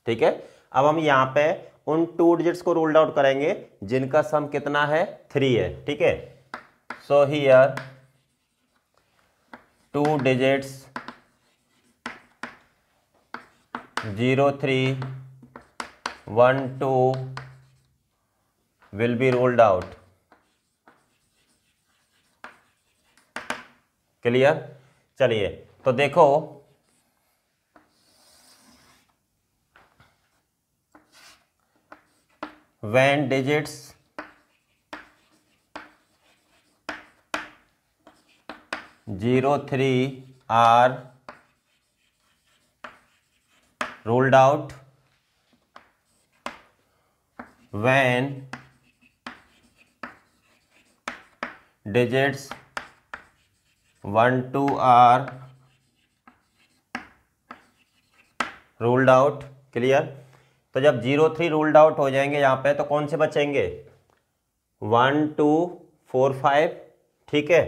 ठीक है, अब हम यहाँ पे उन 2 डिजिट्स को रूल्ड आउट करेंगे जिनका सम कितना है? 3 है। ठीक है, so here 2 digits 0 3 1 2 will be ruled out. Clear? चलिए तो देखो when digits 0 3 are ruled out, when digits 1 2 are ruled out। Clear? तो जब 0 3 रूल्ड आउट हो जाएंगे यहाँ पे तो कौन से बचेंगे? 1 2 4 5। ठीक है,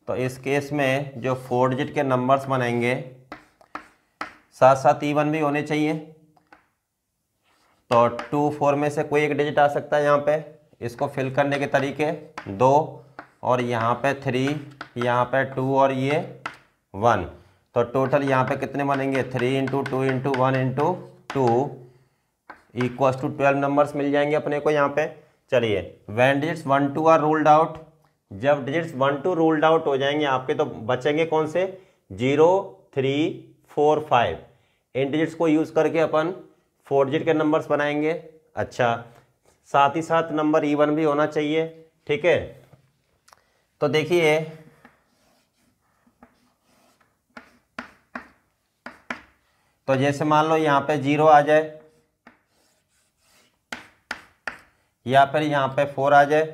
तो इस केस में जो 4 डिजिट के नंबर्स बनेंगे साथ साथ इवन भी होने चाहिए, तो 2 4 में से कोई एक डिजिट आ सकता है यहाँ पे। इसको फिल करने के तरीके 2 और यहाँ पे 3, यहाँ पे 2 और ये 1, तो टोटल यहाँ पे कितने बनेंगे? 3 into 2 into 1 into 2 equals to 12 numbers मिल जाएंगे अपने को यहाँ पे। चलिए, when digits 1 2 are ruled out, जब डिजिट्स 1 2 रूल्ड आउट हो जाएंगे आपके तो बचेंगे कौन से? 0 3 4 5। इन डिजिट्स को यूज करके अपन 4 डिजिट के नंबर्स बनाएंगे। अच्छा, साथ ही साथ नंबर इवन भी होना चाहिए। ठीक है, तो देखिए तो जैसे मान लो यहाँ पे 0 आ जाए या फिर यहाँ पे 4 आ जाए।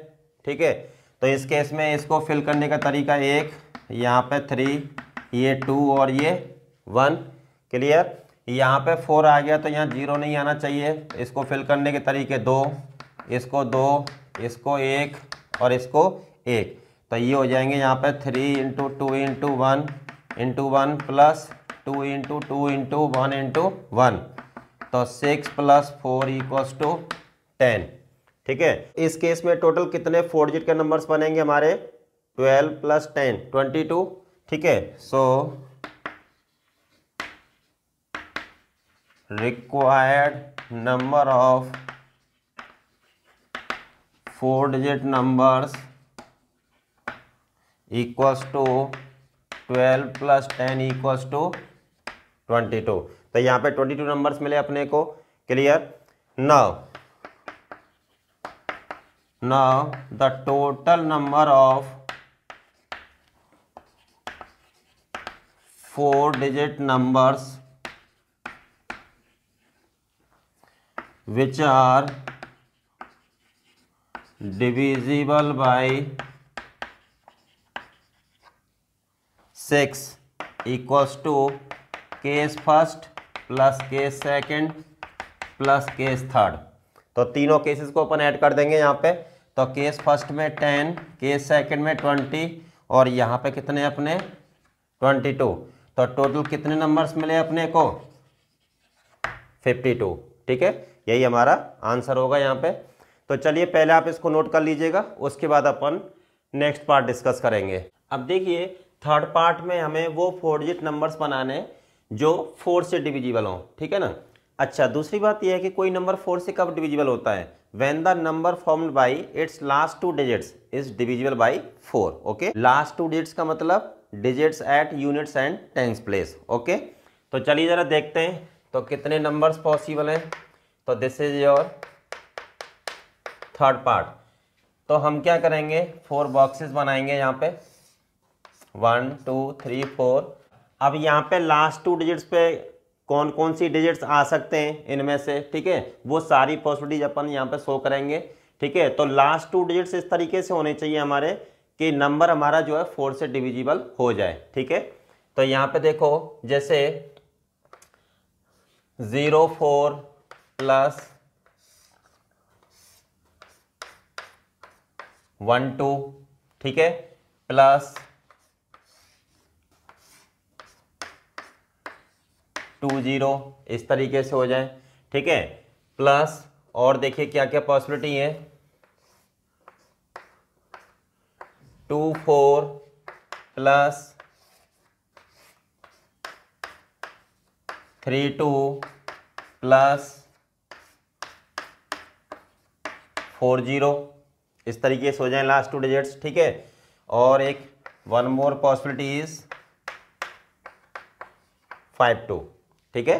ठीक है, तो इस केस में इसको फिल करने का तरीका 1, यहाँ पे 3, ये 2 और ये 1। क्लियर? यहाँ पे 4 आ गया तो यहाँ 0 नहीं आना चाहिए। इसको फिल करने के तरीके 2, इसको 2, इसको 1 और इसको 1, तो ये हो जाएंगे यहाँ पे 3 into 2 into 1 into 1 plus 2 into 2 into 1 into 1, तो 6 प्लस 4 इक्वल्स टू 10। ठीक है, इस केस में टोटल कितने 4 डिजिट के नंबर्स बनेंगे हमारे? 12 प्लस 10 22। ठीक है, so required number of 4 digit numbers equals to 12 + 10 = 22। तो यहाँ पे 22 नंबर्स मिले अपने को। Clear. Now the total number of 4-digit numbers which are divisible by 6 = case first plus case second plus case third। तो तीनों केसेस को अपन ऐड कर देंगे यहाँ पे। तो केस फर्स्ट में 10, केस सेकंड में 20 और यहाँ पे कितने अपने 22। तो टोटल कितने नंबर्स मिले अपने को 52। ठीक है, यही हमारा आंसर होगा यहाँ पे। तो चलिए पहले आप इसको नोट कर लीजिएगा, उसके बाद अपन नेक्स्ट पार्ट डिस्कस करेंगे। अब देखिए थर्ड पार्ट में हमें वो 4 डिजिट नंबर्स बनाने जो 4 से डिविजिबल हो। ठीक है ना। अच्छा, दूसरी बात यह है कि कोई नंबर 4 से कब डिविजिबल होता है, when the number formed by its last 2 digits is divisible by 4। Okay, last 2 digits का मतलब digits at units and tens place. Okay, तो चलिए जरा देखते हैं तो कितने नंबर्स पॉसिबल हैं। तो this is your third part. तो हम क्या करेंगे, 4 बॉक्सेस बनाएंगे यहाँ पे 1 2 3 4। अब यहाँ पे लास्ट 2 डिजिट्स पे कौन कौन सी डिजिट्स आ सकते हैं इनमें से, ठीक है, वो सारी पॉसिबिलिटीज अपन यहाँ पे शो करेंगे। ठीक है, तो लास्ट 2 डिजिट्स इस तरीके से होने चाहिए हमारे कि नंबर हमारा जो है 4 से डिविजिबल हो जाए। ठीक है, तो यहाँ पे देखो जैसे 04 + 12, ठीक है, प्लस 20 इस तरीके से हो जाए। ठीक है, प्लस और देखिए क्या क्या पॉसिबिलिटी है, 24 + 32 + 40 इस तरीके से हो जाए लास्ट 2 डिजिट्स। ठीक है, और एक 1 मोर पॉसिबिलिटी इज 52। ठीक है,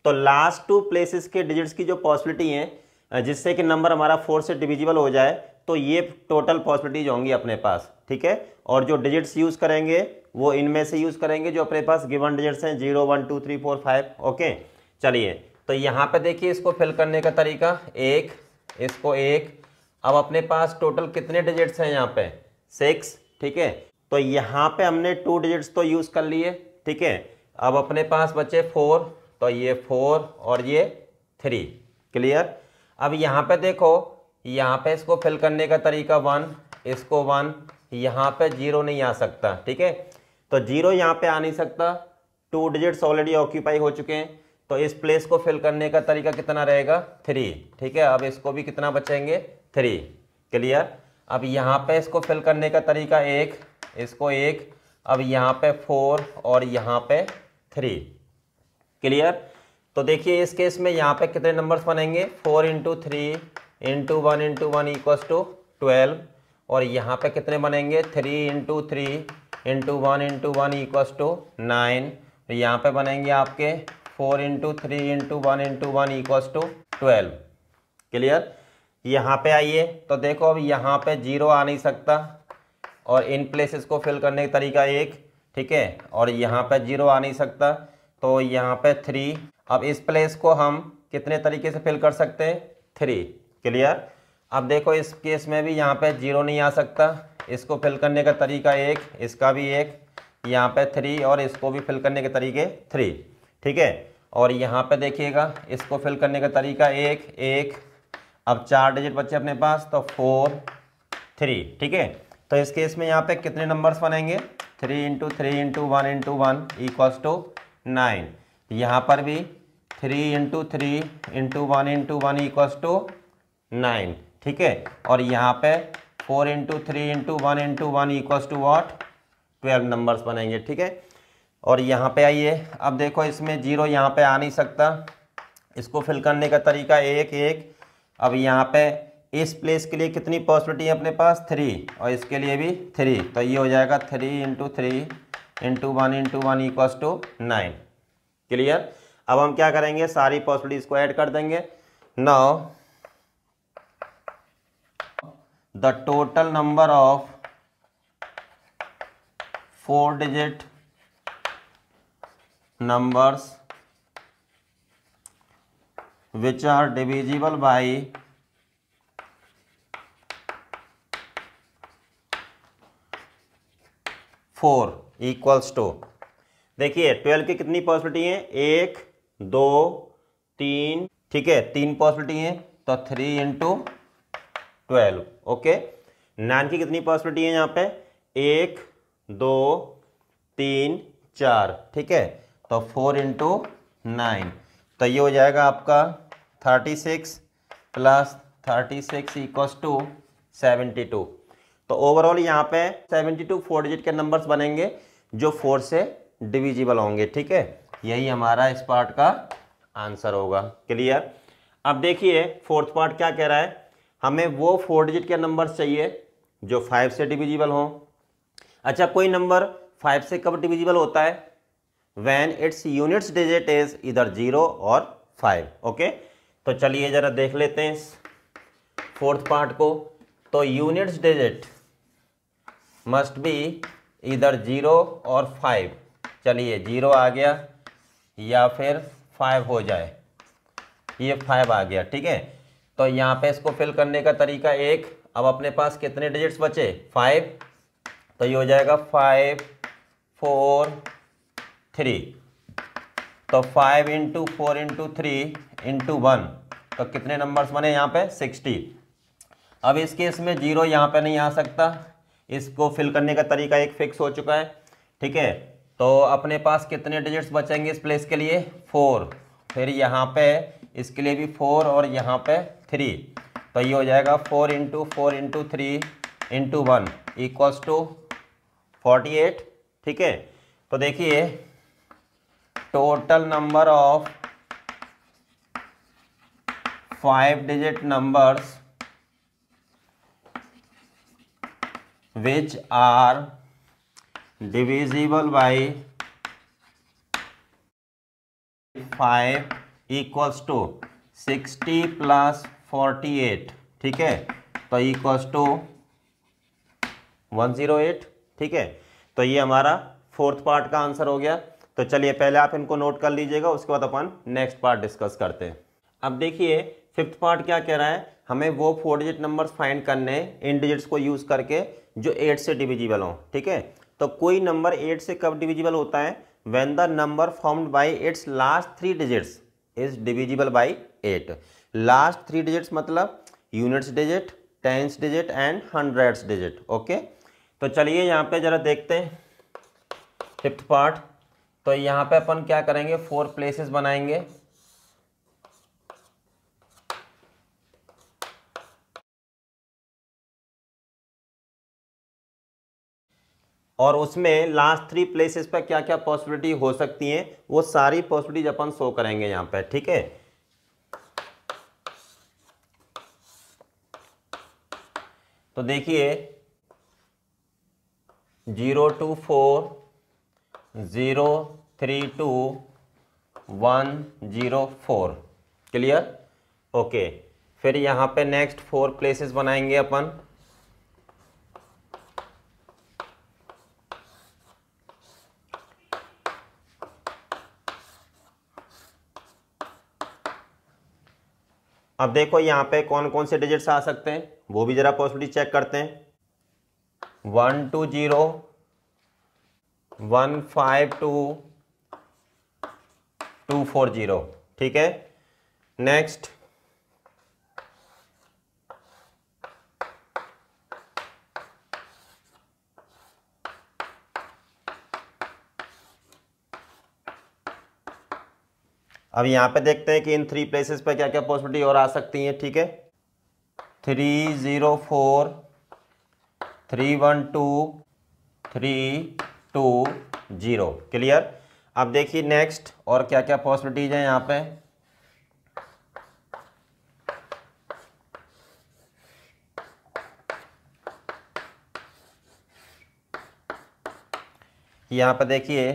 तो लास्ट 2 प्लेसेस के डिजिट्स की जो पॉसिबिलिटी है जिससे कि नंबर हमारा 4 से डिविजिबल हो जाए, तो ये टोटल पॉसिबिलिटीज होंगी अपने पास। ठीक है, और जो डिजिट्स यूज करेंगे वो इनमें से यूज करेंगे जो अपने पास गिवन डिजिट्स हैं 0 1 2 3 4 5। ओके, चलिए तो यहाँ पे देखिए इसको फिल करने का तरीका, एक इसको एक। अब अपने पास टोटल कितने डिजिट्स हैं यहाँ पे 6। ठीक है, तो यहाँ पे हमने 2 डिजिट्स तो यूज कर लिए। ठीक है, अब अपने पास बचे 4, तो ये 4 और ये 3। क्लियर। अब यहाँ पे देखो, यहाँ पे इसको फिल करने का तरीका 1, इसको 1, यहाँ पे 0 नहीं आ सकता। ठीक है, तो 0 यहाँ पे आ नहीं सकता, 2 डिजिट्स ऑलरेडी ऑक्यूपाई हो चुके हैं। तो इस प्लेस को फिल करने का तरीका कितना रहेगा 3। ठीक है, अब इसको भी कितना बचेंगे 3। क्लियर। अब यहाँ पे इसको फिल करने का तरीका 1, इसको 1, अब यहाँ पे 4 और यहाँ पे 3। क्लियर। तो देखिए इस केस में यहाँ पे कितने नंबर्स बनेंगे, 4 × 3 × 1 × 1 = 12, और यहाँ पे कितने बनेंगे 3 × 3 × 1 × 1 = 9। यहाँ पे बनेंगे आपके 4 × 3 × 1 × 1 = 12। क्लियर। यहाँ पे आइए तो देखो अब यहाँ पे 0 आ नहीं सकता, और इन प्लेसेस को फिल करने का तरीका 1। ठीक है, और यहाँ पे 0 आ नहीं सकता, तो यहाँ पे 3। अब इस प्लेस को हम कितने तरीके से फिल कर सकते हैं 3। क्लियर। अब देखो इस केस में भी यहाँ पे 0 नहीं आ सकता, इसको फिल करने का तरीका 1, इसका भी 1, यहाँ पे 3, और इसको भी फिल करने के तरीके 3। ठीक है, और यहाँ पे देखिएगा इसको फिल करने का तरीका 1 1। अब 4 डिजिट बच्चे अपने पास, तो 4 3। ठीक है, तो इस केस में यहाँ पे कितने नंबर्स बनेंगे 3 × 3 × 1 × 1 = 9। यहाँ पर भी 3 × 3 × 1 × 1 = 9। ठीक है, और यहाँ पे 4 × 3 × 1 × 1 = what 12 नंबर्स बनेंगे। ठीक है, और यहाँ पे आइए, अब देखो इसमें 0 यहाँ पे आ नहीं सकता, इसको फिल करने का तरीका 1 1। अब यहाँ पे इस प्लेस के लिए कितनी पॉसिबिलिटी है अपने पास 3, और इसके लिए भी 3, तो ये हो जाएगा 3 × 3 into one equals to 9। Clear. अब हम क्या करेंगे, सारी पॉसिबिलिटीज को ऐड कर देंगे। Now the total number of 4 digit numbers which are divisible by 4 equals to, देखिए 12 की कितनी पॉसिबिलिटी है, 1 2 3, ठीक है, 3 पॉसिबिलिटी है, तो 3 इंटू 12। ओके। 9 की कितनी पॉसिबिलिटी है यहाँ पे, 1 2 3 4, ठीक है, तो 4 इंटू 9, तो ये हो जाएगा आपका 36 प्लस 36 इक्वल्स टू 72। तो ओवरऑल यहाँ पे 72 4 डिजिट के नंबर्स बनेंगे जो 4 से डिविजिबल होंगे, ठीक है। यही हमारा इस पार्ट का आंसर होगा। क्लियर। अब देखिए फोर्थ पार्ट क्या कह रहा है, हमें वो 4 डिजिट के नंबर्स चाहिए जो 5 से डिविजिबल हों। अच्छा, कोई नंबर 5 से कब डिविजिबल होता है, when its units digit is either 0 और 5। ओके, तो चलिए जरा देख लेते हैं इस फोर्थ पार्ट को। तो यूनिट्स डिजिट मस्ट बी इधर 0 और 5। चलिए 0 आ गया या फिर 5 हो जाए, ये 5 आ गया, ठीक है। तो यहाँ पे इसको फिल करने का तरीका एक, अब अपने पास कितने डिजिट्स बचे, 5, तो ये हो जाएगा 5 4 3, तो 5 इंटू 4 इंटू 3 इंटू 1, तो कितने नंबर्स बने यहाँ पे, 60। अब इस केस में 0 यहाँ पे नहीं आ सकता, इसको फिल करने का तरीका एक फिक्स हो चुका है, ठीक है। तो अपने पास कितने डिजिट्स बचेंगे इस प्लेस के लिए, 4, फिर यहाँ पे इसके लिए भी 4 और यहाँ पे 3, तो ये हो जाएगा 4 into 4 into 3 into 1 equals to 48, ठीक है। तो देखिए total number of 5 digit numbers which are divisible by 5 equals to 60 plus 48, ठीक है, तो इक्वल्स टू 108, ठीक है। तो ये हमारा फोर्थ पार्ट का आंसर हो गया। तो चलिए पहले आप इनको नोट कर लीजिएगा, उसके बाद अपन नेक्स्ट पार्ट डिस्कस करते हैं। अब देखिए फिफ्थ पार्ट क्या कह रहा है, हमें वो 4 डिजिट नंबर्स फाइंड करने हैं इन डिजिट्स को यूज करके जो 8 से डिविजिबल हो, ठीक है। तो कोई नंबर 8 से कब डिविजिबल होता है, when the number formed by its last 3 digits is divisible by 8। Last 3 digits मतलब units digit, tens digit and hundreds digit. Okay, तो चलिए यहाँ पे जरा देखते हैं फिफ्थ पार्ट। तो यहाँ पे अपन क्या करेंगे, 4 प्लेसेस बनाएंगे, और उसमें लास्ट 3 प्लेसेस पे क्या क्या पॉसिबिलिटी हो सकती हैं वो सारी पॉसिबिलिटीज अपन शो करेंगे यहाँ पे, ठीक है। तो देखिए 0 2 4 0 3 2 1 0 4, क्लियर। ओके, फिर यहाँ पे नेक्स्ट 4 प्लेसेस बनाएंगे अपन, अब देखो यहाँ पे कौन कौन से डिजिट्स आ सकते हैं वो भी जरा पॉसिबिलिटी चेक करते हैं। 1 2 0 1 5 2 2 4 0, ठीक है। नेक्स्ट अब यहाँ पे देखते हैं कि इन 3 प्लेसेस पे क्या क्या पॉसिबिलिटी और आ सकती हैं, ठीक है। 3 0 4 3 1 2 3 2 0, क्लियर। अब देखिए नेक्स्ट और क्या क्या पॉसिबिलिटीज हैं यहाँ पे। यहाँ पे देखिए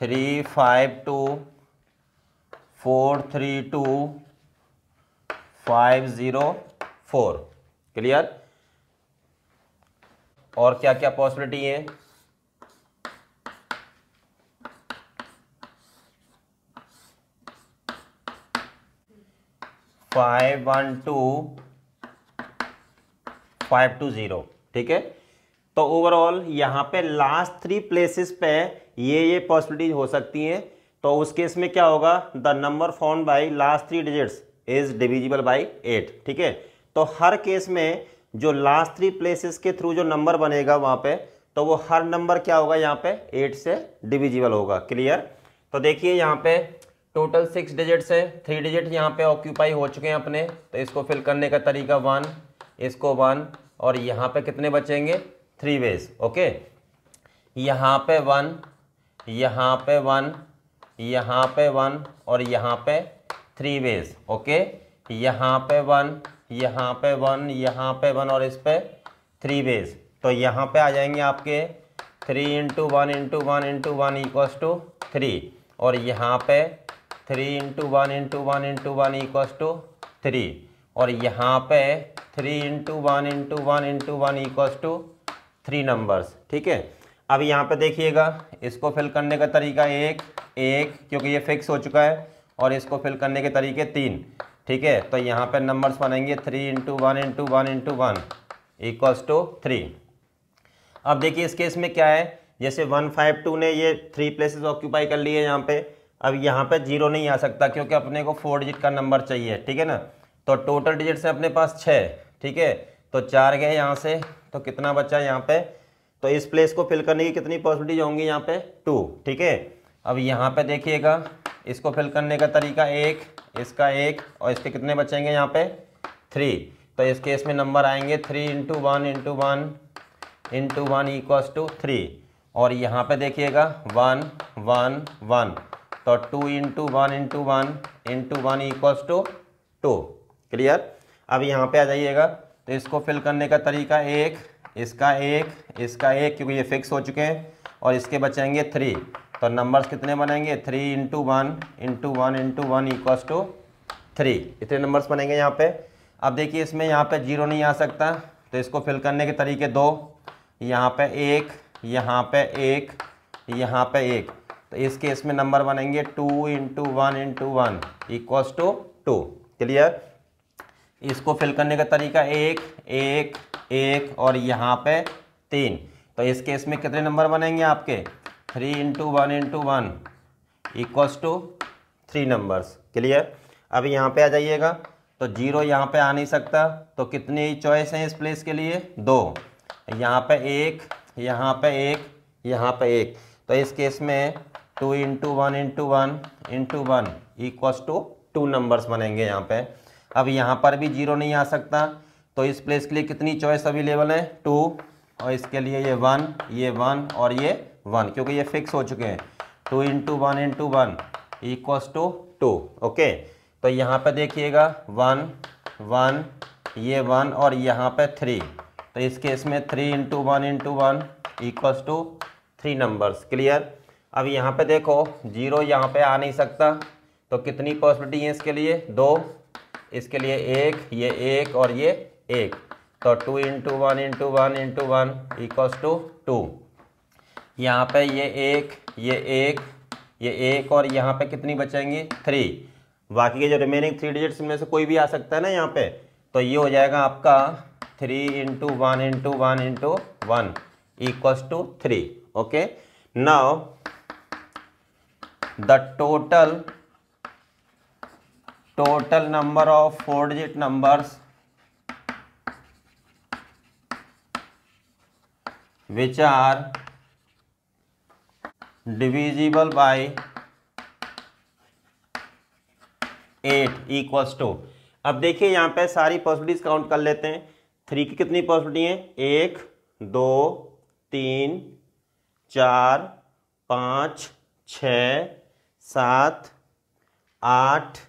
3 5 2 4 3 2 5 0 4। क्लियर। और क्या क्या पॉसिबिलिटी है? 5 1 2 5 2 0। ठीक है। तो ओवरऑल यहाँ पे लास्ट 3 प्लेसेस पे ये पॉसिबिलिटीज हो सकती हैं। तो उस केस में क्या होगा? The number found by last 3 digits is divisible by 8। ठीक है। तो हर केस में जो लास्ट 3 प्लेसेस के थ्रू जो नंबर बनेगा वहां पे, तो वो हर नंबर क्या होगा यहाँ पे 8 से डिविजिबल होगा। क्लियर। तो देखिए यहाँ पे टोटल 6 डिजिट्स है, 3 डिजिट यहाँ पे ऑक्यूपाई हो चुके हैं अपने। तो इसको फिल करने का तरीका 1, इसको 1, और यहाँ पे कितने बचेंगे? 3 वेज। ओके। यहाँ पे 1, यहाँ पे 1, यहाँ पे 1, और यहाँ पे 3 वेज। ओके। यहाँ पे 1, यहाँ पे 1, यहाँ पे 1, और इस पे 3 वेज। तो यहाँ पे आ जाएंगे आपके 3 into 1 into 1 into 1 equals to 3, और यहाँ पे 3 into 1 into 1 into 1 equals to 3, और यहाँ पे 3 into 1 into 1 into 1 equals to 3 numbers. ठीक है। अब यहाँ पे देखिएगा, इसको फिल करने का तरीका एक क्योंकि ये फिक्स हो चुका है, और इसको फिल करने के तरीके 3। ठीक है। तो यहाँ पे नंबर्स बनेंगे 3 into 1 into 1 into 1 equals to 3। अब देखिए इस केस में क्या है, जैसे 1 5 2 ने ये 3 प्लेसेस ऑक्यूपाई कर लिए यहाँ पे। अब यहाँ पे 0 नहीं आ सकता क्योंकि अपने को 4 डिजिट का नंबर चाहिए। ठीक है ना। तो टोटल डिजिट है अपने पास 6। ठीक है। तो 4 गए यहाँ से, तो कितना बचा यहाँ पे? तो इस प्लेस को फिल करने की कितनी पॉसिबिलिटीज होंगी यहाँ पे? 2। ठीक है। अब यहाँ पे देखिएगा, इसको फिल करने का तरीका एक, इसका एक, और इसके कितने बचेंगे यहाँ पे? 3। तो इस केस में नंबर आएंगे 3 into 1 into 1 into 1 equals to 3, और यहाँ पे देखिएगा 1 1 1, तो 2 into 1 into 1 into 1 equals to 2। Clear. अब यहाँ पे आ जाइएगा, तो इसको फिल करने का तरीका एक, इसका एक, इसका एक, क्योंकि ये फिक्स हो चुके हैं, और इसके बचेंगे 3। तो नंबर्स कितने बनेंगे? 3 into 1 into 1 into 1 equals to 3। इतने नंबर्स बनेंगे यहाँ पे। अब देखिए इसमें यहाँ पे 0 नहीं आ सकता, तो इसको फिल करने के तरीके 2, यहाँ पे 1, यहाँ पे 1, यहाँ पे 1। तो इस केस में नंबर बनेंगे 2 into 1 into 1 equals to 2। Clear. इसको फिल करने का तरीका एक, एक, एक, और यहाँ पे 3। तो इस केस में कितने नंबर बनेंगे आपके? 3 into 1 into 1 equals to 3 numbers. Clear. अब यहाँ पे आ जाइएगा, तो 0 यहाँ पे आ नहीं सकता, तो कितनी चॉइस हैं इस प्लेस के लिए? 2। यहाँ पे 1, यहाँ पे 1, यहाँ पे 1। तो इस केस में 2 into 1 into 1 into 1 equals to 2 numbers बनेंगे यहाँ पे। अब यहाँ पर भी 0 नहीं आ सकता, तो इस प्लेस के लिए कितनी चॉइस अवेलेबल है? 2, और इसके लिए ये 1, ये 1, और ये 1, क्योंकि ये फिक्स हो चुके हैं। 2 into 1 into 1 equals to 2। Okay. तो यहाँ पे देखिएगा 1 1, ये 1, और यहाँ पे 3। तो इस केस में 3 into 1 into 1 equals to 3 numbers. Clear. अब यहाँ पे देखो 0 यहाँ पे आ नहीं सकता, तो कितनी पॉसिबिलिटी है इसके लिए? 2, इसके लिए 1, ये 1, और ये 1। तो 2 into 1 into 1 into 1 equals to 2। यहाँ पे ये 1, ये 1, ये 1, और यहाँ पे कितनी बचेंगी? 3। बाकी के जो रिमेनिंग 3 डिजिट्स में से कोई भी आ सकता है ना यहाँ पे। तो ये हो जाएगा आपका 3 into 1 into 1 into 1 equals to 3। Okay. Now the total number of 4 digit numbers which are divisible by 8 equals to। अब देखिए यहाँ पे सारी पॉसिबिलिटीज काउंट कर लेते हैं। 3 की कितनी पॉसिबिलिटी है? 1 2 3 4 5 6 7 8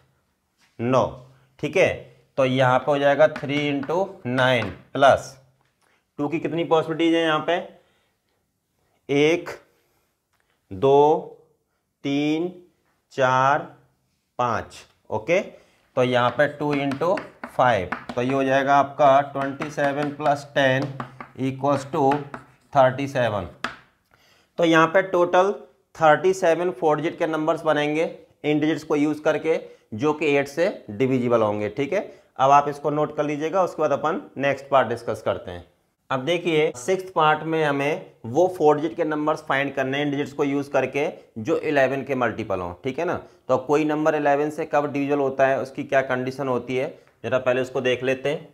9। ठीक है। तो यहाँ पे हो जाएगा 3 इंटू 9 प्लस 2 की कितनी पॉसिबिलिटीज है यहाँ पे? 1 2 3 4 5। ओके, तो यहाँ पे 2 × 5, तो ये हो जाएगा आपका 27 + 10 = 37। तो यहाँ पे टोटल 37 4 डिजिट के नंबर्स बनेंगे इन डिजिट्स को यूज करके, जो कि 8 से डिविजिबल होंगे। ठीक है, अब आप इसको नोट कर लीजिएगा, उसके बाद अपन नेक्स्ट पार्ट डिस्कस करते हैं। अब देखिए 6th पार्ट में हमें वो 4 डिजिट के नंबर्स फाइंड करने हैं इन डिजिट्स को यूज करके जो 11 के मल्टीपल हों। ठीक है ना, तो कोई नंबर 11 से कब डिविजिबल होता है, उसकी क्या कंडीशन होती है, जरा पहले उसको देख लेते हैं।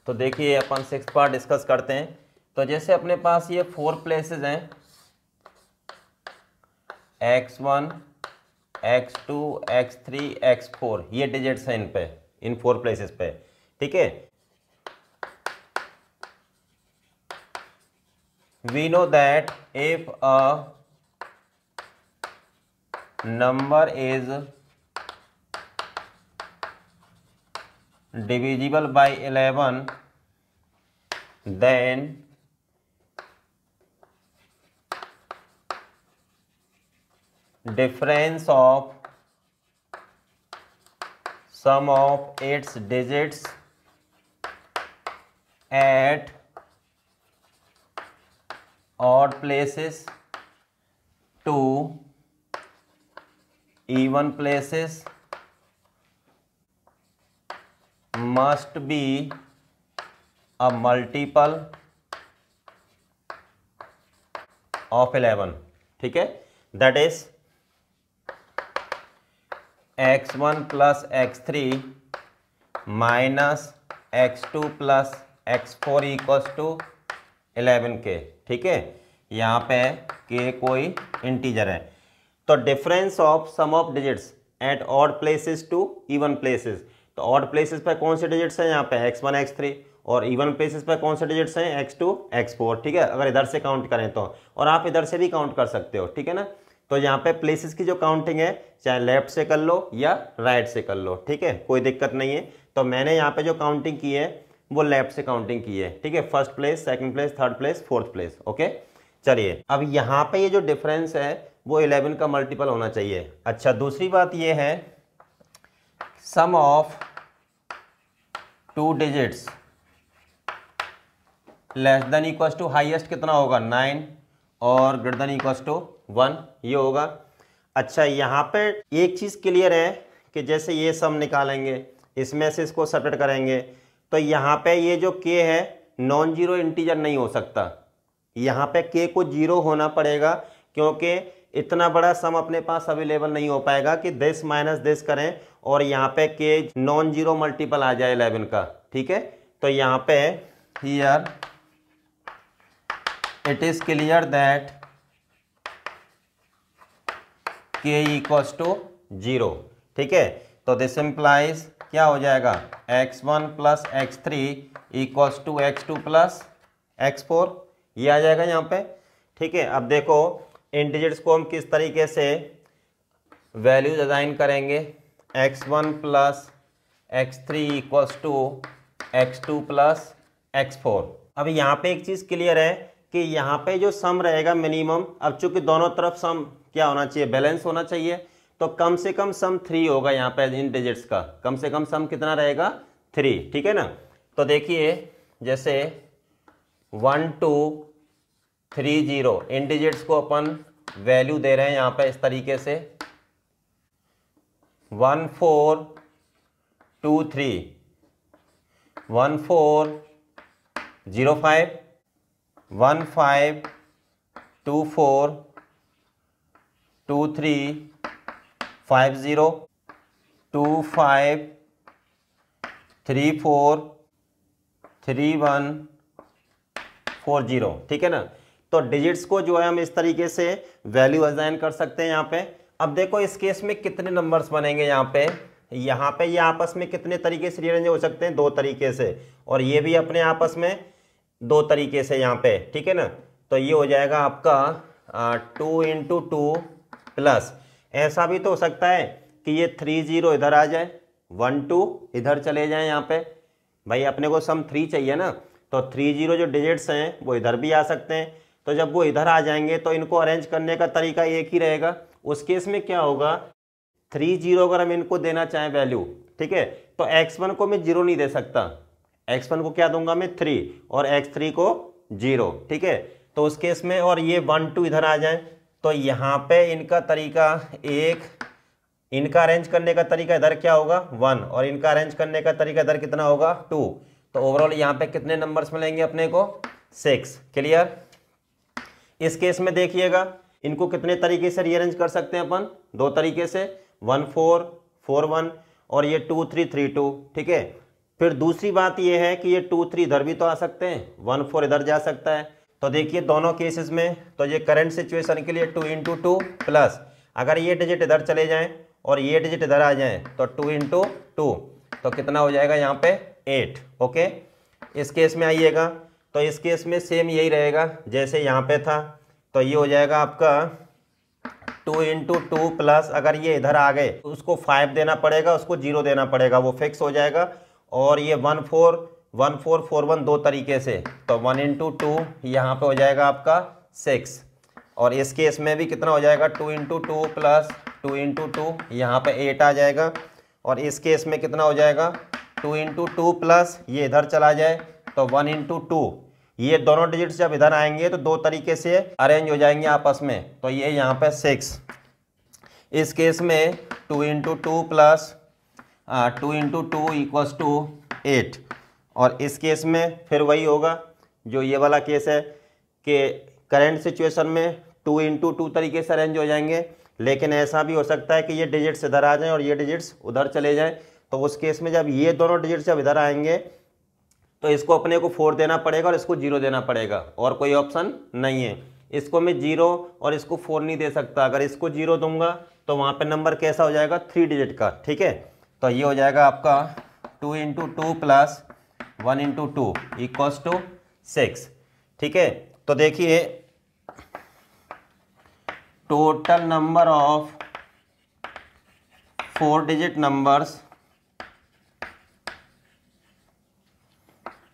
तो देखिए अपन 6th पार्ट डिस्कस करते हैं। तो जैसे अपने पास ये 4 प्लेसेस हैं, x1 x2 x3 x4, ये डिजिट्स हैं इन 4 प्लेसेस पे। ठीक है, we know that if a number is divisible by 11, then difference of sum of its digits at odd places to even places must be a multiple of 11। ठीक है, that is x1 + x3 - x2 + x4 = 11 के। ठीक है, यहाँ पे के कोई integer है, तो difference of sum of digits at odd places to even places. तो ऑड प्लेसेस पे कौन से डिजिट्स हैं, यहाँ पे x1 x3, और इवन प्लेसेस पे कौन से डिजिट्स हैं, x2 x4। ठीक है, अगर इधर से काउंट करें तो, और आप इधर से भी काउंट कर सकते हो। ठीक है ना, तो यहाँ पे प्लेसेस की जो काउंटिंग है चाहे लेफ्ट से कर लो या राइट से कर लो। ठीक है, कोई दिक्कत नहीं है। तो मैंने यहाँ पे जो काउंटिंग की है वो लेफ्ट से काउंटिंग की है। ठीक है, 1st place, 2nd place, 3rd place, 4th place. Okay, चलिए अब यहाँ पे ये जो डिफरेंस है वो 11 का मल्टीपल होना चाहिए। अच्छा, दूसरी बात ये है sum of 2 digits less than equal to highest कितना होगा, 9, और ग्रेटर देन इक्वल टू 1, ये होगा। अच्छा, यहाँ पे एक चीज़ क्लियर है कि जैसे ये सम निकालेंगे, इसमें से इसको सेपरेट करेंगे, तो यहाँ पे ये जो k है नॉन जीरो इंटीजर नहीं हो सकता। यहाँ पे k को 0 होना पड़ेगा, क्योंकि इतना बड़ा सम अपने पास अवेलेबल नहीं हो पाएगा कि दिस माइनस दिस करें और यहाँ पे k नॉन जीरो मल्टीपल आ जाए 11 का। ठीक है, तो यहाँ पे here it is clear that k = 0। ठीक है, तो दिस इम्प्लाइज क्या हो जाएगा, x1 + x3 = x2 + x4, ये आ जाएगा यहाँ पे। ठीक है, अब देखो इन डिजिट्स को हम किस तरीके से वैल्यूज असाइन करेंगे, x1 + x3 = x2 + x4। अब यहाँ पे एक चीज़ क्लियर है कि यहाँ पे जो सम रहेगा मिनिमम, अब चूंकि दोनों तरफ सम क्या होना चाहिए, बैलेंस होना चाहिए, तो कम से कम सम 3 होगा। यहाँ पे इन डिजिट्स का कम से कम सम कितना रहेगा, 3। ठीक है ना, तो देखिए जैसे 1 2 3 0 इन डिजिट्स को अपन वैल्यू दे रहे हैं यहाँ पे इस तरीके से 1 4 2 3, 1 4 0 5, 1 5 2 4 2 3 5 0 2 5 3 4 3 1 4 0। ठीक है ना, तो डिजिट्स को जो है हम इस तरीके से वैल्यू असाइन कर सकते हैं यहाँ पे। अब देखो इस केस में कितने नंबर्स बनेंगे, यहाँ पे ये आपस में कितने तरीके से रीअरेंज हो सकते हैं, 2 तरीके से, और ये भी अपने आपस में 2 तरीके से यहाँ पे। ठीक है ना, तो ये हो जाएगा आपका 2 × 2 प्लस, ऐसा भी तो हो सकता है कि ये 3 0 इधर आ जाए, 1 2 इधर चले जाएं। यहाँ पे भाई अपने को सम 3 चाहिए ना, तो 3 0 जो डिजिट्स हैं वो इधर भी आ सकते हैं। तो जब वो इधर आ जाएंगे तो इनको अरेंज करने का तरीका एक ही रहेगा। उस केस में क्या होगा, 3 0 अगर हम इनको देना चाहें वैल्यू, ठीक है, तो x1 को मैं 0 नहीं दे सकता, x1 को क्या दूंगा मैं 3 और x3 को 0, ठीक है। तो उस केस में और ये 1 2 इधर आ जाए तो यहाँ पे इनका तरीका एक, इनका अरेंज करने का तरीका इधर क्या होगा 1 और इनका अरेंज करने का तरीका इधर कितना होगा 2। तो ओवरऑल यहाँ पे कितने नंबर्स मिलेंगे अपने को 6। क्लियर। इस केस में देखिएगा इनको कितने तरीके से रीअरेंज कर सकते हैं अपन, 2 तरीके से, 1 4 4 1 और ये 2 3 3 2, ठीक है। फिर दूसरी बात ये है कि ये 2 3 इधर भी तो आ सकते हैं, 1 4 इधर जा सकता है। तो देखिए दोनों केसेस में तो ये करंट सिचुएशन के लिए 2 × 2 प्लस अगर ये डिजिट इधर चले जाएं और ये डिजिट इधर आ जाएं तो 2 × 2 तो कितना हो जाएगा यहाँ पे 8। ओके, इस केस में आइएगा तो इस केस में सेम यही रहेगा जैसे यहाँ पे था। तो ये हो जाएगा आपका 2 × 2 प्लस अगर ये इधर आ गए तो उसको 5 देना पड़ेगा, उसको 0 देना पड़ेगा, वो फिक्स हो जाएगा। और ये 1 4 1 4 4 1 2 तरीके से, तो 1 × 2 यहाँ पे हो जाएगा आपका 6। और इस केस में भी कितना हो जाएगा 2 × 2 प्लस 2 × 2 यहाँ पे 8 आ जाएगा। और इस केस में कितना हो जाएगा 2 × 2 प्लस ये इधर चला जाए तो 1 × 2, ये दोनों डिजिट्स जब इधर आएंगे तो 2 तरीके से अरेंज हो जाएंगे आपस में, तो ये यहाँ पे 6। इस केस में 2 × 2 प्लस 2 × 2 इक्वल्स टू 8। और इस केस में फिर वही होगा जो ये वाला केस है कि करंट सिचुएशन में 2 × 2 तरीके से अरेंज हो जाएंगे, लेकिन ऐसा भी हो सकता है कि ये डिजिट्स इधर आ जाएं और ये डिजिट्स उधर चले जाएं। तो उस केस में जब ये दोनों डिजिट्स जब इधर आएंगे तो इसको अपने को 4 देना पड़ेगा और इसको 0 देना पड़ेगा, और कोई ऑप्शन नहीं है। इसको मैं 0 और इसको 4 नहीं दे सकता, अगर इसको 0 दूंगा तो वहाँ पे नंबर कैसा हो जाएगा 3 डिजिट का, ठीक है। तो ये हो जाएगा आपका 2 × 2 प्लस 1 × 2 इक्वल्स टू 6, ठीक है। तो देखिए total number of 4 digit numbers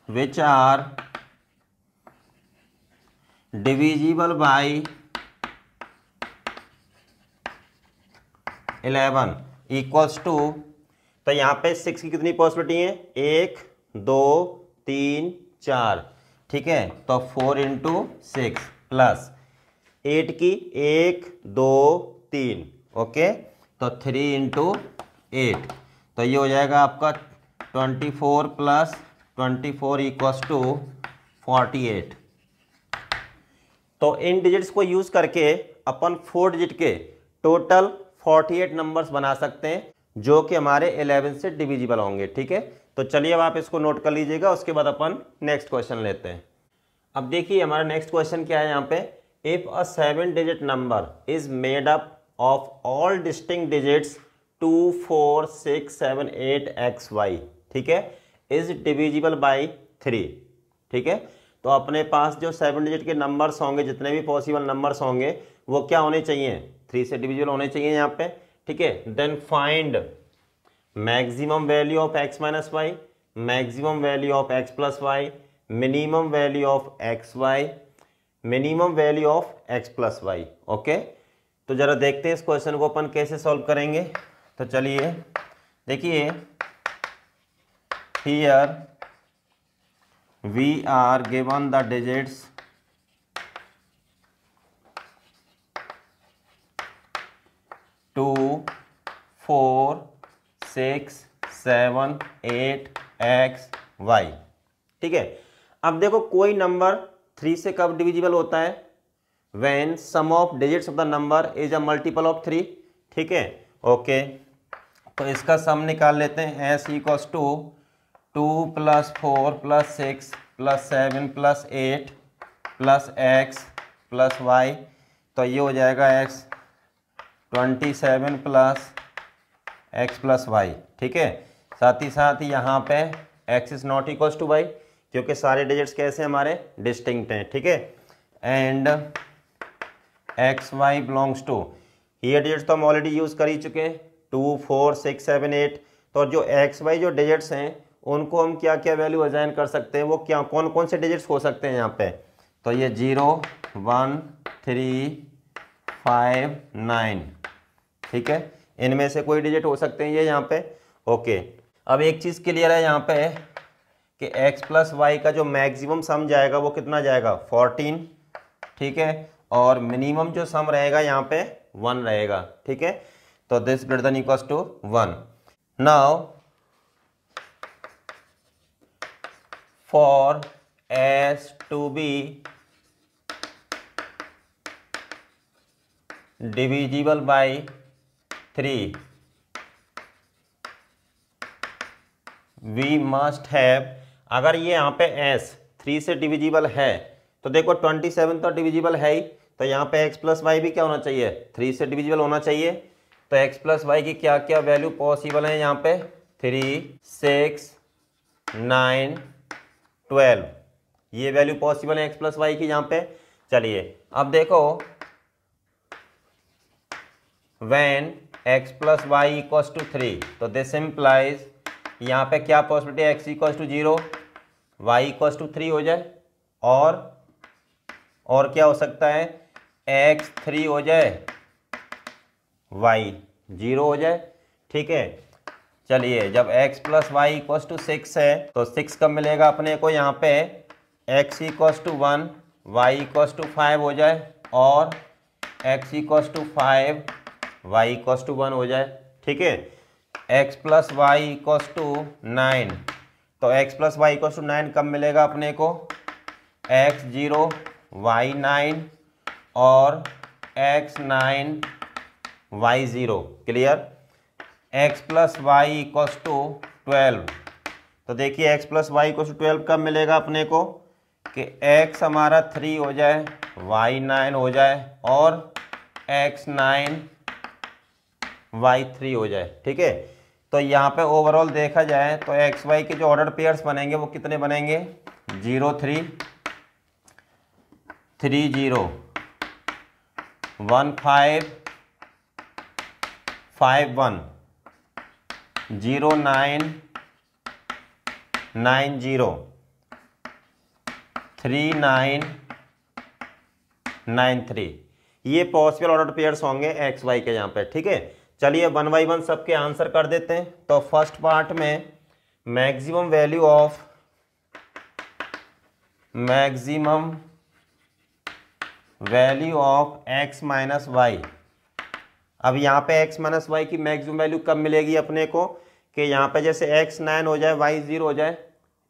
which are divisible by 11 equals to, तो यहाँ पे 6 की कितनी पॉसिबिलिटी है 1 2 3 4, ठीक है। तो 4 × 6 प्लस 8 की 1 2 3, ओके, तो 3 × 8, तो ये हो जाएगा आपका 24 प्लस 24 इक्वल्स टू 48। तो इन डिजिट्स को यूज करके अपन 4 डिजिट के टोटल 48 नंबर्स बना सकते हैं जो कि हमारे 11 से डिविजिबल होंगे, ठीक है। तो चलिए अब आप इसको नोट कर लीजिएगा, उसके बाद अपन नेक्स्ट क्वेश्चन लेते हैं। अब देखिए हमारा नेक्स्ट क्वेश्चन क्या है यहाँ पे, if a 7 digit number is made up of all distinct digits 2 4 6 7 8 XY, ठीक है, इज डिविजिबल बाई 3, ठीक है। तो अपने पास जो 7 डिजिट के नंबर्स होंगे, जितने भी पॉसिबल नंबर्स होंगे वो क्या होने चाहिए 3 से डिविजिबल होने चाहिए यहाँ पे, ठीक है। Then find maximum value of x minus y, maximum value of x plus y, minimum value of xy, minimum value of x plus y, okay. तो जरा देखते हैं इस क्वेश्चन को अपन कैसे सॉल्व करेंगे। तो चलिए देखिए, here we are given the digits 2 4 6 7 8 XY, ठीक है। अब देखो कोई नंबर 3 से कब डिविजिबल होता है, when sum of digits of the number is a multiple of 3, ठीक है, ओके। तो इसका सम निकाल लेते हैं, s equals to 2 + 4 + 6 + 7 + 8 + x + y, तो ये हो जाएगा x 27 + x + y, ठीक है। साथ ही साथ यहाँ पे x is not equals to y, क्योंकि सारे डिजिट्स कैसे हमारे डिस्टिंक्ट हैं, ठीक है। And x y belongs to, ये डिजिट्स तो हम ऑलरेडी यूज़ कर ही चुके हैं 2 4 6 7 8। तो जो एक्स वाई जो डिजिट्स हैं उनको हम क्या क्या वैल्यू असाइन कर सकते हैं, वो क्या कौन कौन से डिजिट्स हो सकते हैं यहाँ पे। तो ये 0 1 3 5 9, ठीक है, इनमें से कोई डिजिट हो सकते हैं ये यहाँ पे। ओके, अब एक चीज़ क्लियर है यहाँ पे कि x प्लस वाई का जो मैक्सिमम सम जाएगा वो कितना जाएगा 14, ठीक है, और मिनिमम जो सम रहेगा यहाँ पे 1 रहेगा, ठीक है। तो this greater than equals to 1। Now for s to be divisible by 3 we must have, अगर ये यहाँ पे s 3 से डिविजिबल है तो देखो 27 तो डिविजिबल है ही, तो यहाँ पे x प्लस वाई भी क्या होना चाहिए 3 से डिविजिबल होना चाहिए। तो x प्लस वाई की क्या क्या वैल्यू पॉसिबल है यहाँ पे 3 6 9 12, ये वैल्यू पॉसिबल है x प्लस वाई की यहाँ पे। चलिए अब देखो when x plus y equals to 3, तो दिस इम्प्लाइज यहाँ पे क्या पॉसिबिलिटी है x equals to 0 y equals to 3 हो जाए, और क्या हो सकता है x 3 हो जाए y 0 हो जाए, ठीक है। चलिए जब x plus y equals to 6 है तो 6 कब मिलेगा अपने को यहाँ पे x equals to 1 y equals to 5 हो जाए, और x equals to 5 y equals to 1 हो जाए, ठीक है। x plus y equals to 9, तो x plus y equals to 9 कब मिलेगा अपने को x 0 y 9 और x 9 y 0, क्लियर। x plus y equals to 12, तो देखिए x plus y equals to 12 कब मिलेगा अपने को कि x हमारा 3 हो जाए y 9 हो जाए और x 9 y 3 हो जाए, ठीक है। तो यहाँ पे ओवरऑल देखा जाए तो एक्स वाई के जो ऑर्डर पेयर्स बनेंगे वो कितने बनेंगे 0 3 3 0 1 5 5 1 0 9 9 0 3 9 9 3, ये पॉसिबल ऑर्डर पेयर्स होंगे एक्स वाई के यहाँ पे, ठीक है। चलिए 1 बाई 1 सबके आंसर कर देते हैं। तो फर्स्ट पार्ट में maximum value of x minus y. अब यहाँ पे x माइनस वाई की मैक्सिमम वैल्यू कब मिलेगी अपने को कि यहाँ पे जैसे x 9 हो जाए y 0 हो जाए,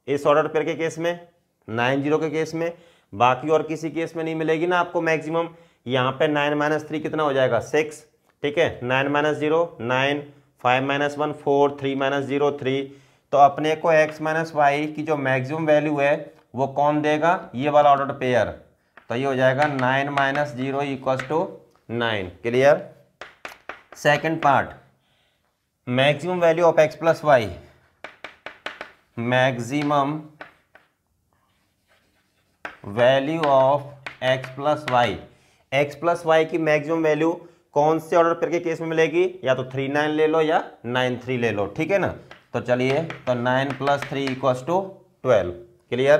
इस ऑर्डर पेयर के केस में 9 0 के केस में, बाकी और किसी केस में नहीं मिलेगी ना आपको मैक्सिमम। यहाँ पे 9 माइनस 3 कितना हो जाएगा 6, ठीक है। 9 माइनस 0 9, 5 माइनस 1 4, 3 माइनस 0 3, तो अपने को x माइनस वाई की जो मैक्सिमम वैल्यू है वो कौन देगा, ये वाला ऑर्डर पेयर। तो ये हो जाएगा 9 minus 0 equals to 9, clear. Second part maximum value of x plus y, maximum value of x plus y, x plus y की मैक्सिमम वैल्यू कौन से ऑर्डर पेयर के केस में मिलेगी, या तो 3 9 ले लो या 9 3 ले लो, ठीक है ना। तो चलिए तो 9 plus 3 equals to 12, clear.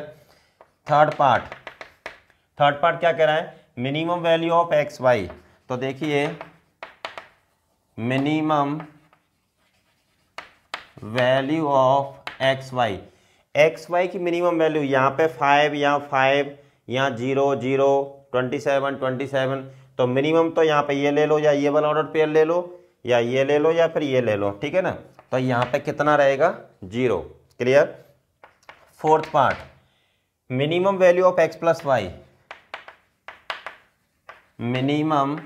Third part क्या कह रहा है minimum value of x y. तो देखिए minimum value of x y की मिनिमम वैल्यू यहाँ पे 5 यहाँ 5 यहाँ 0 0 27 27, तो मिनिमम तो यहाँ पे ये ले लो या ये वाला ऑर्डर पेयर ले लो या ये ले लो या फिर ये ले लो, ठीक है ना। तो यहाँ पे कितना रहेगा 0, clear. Fourth part minimum value of x plus y, minimum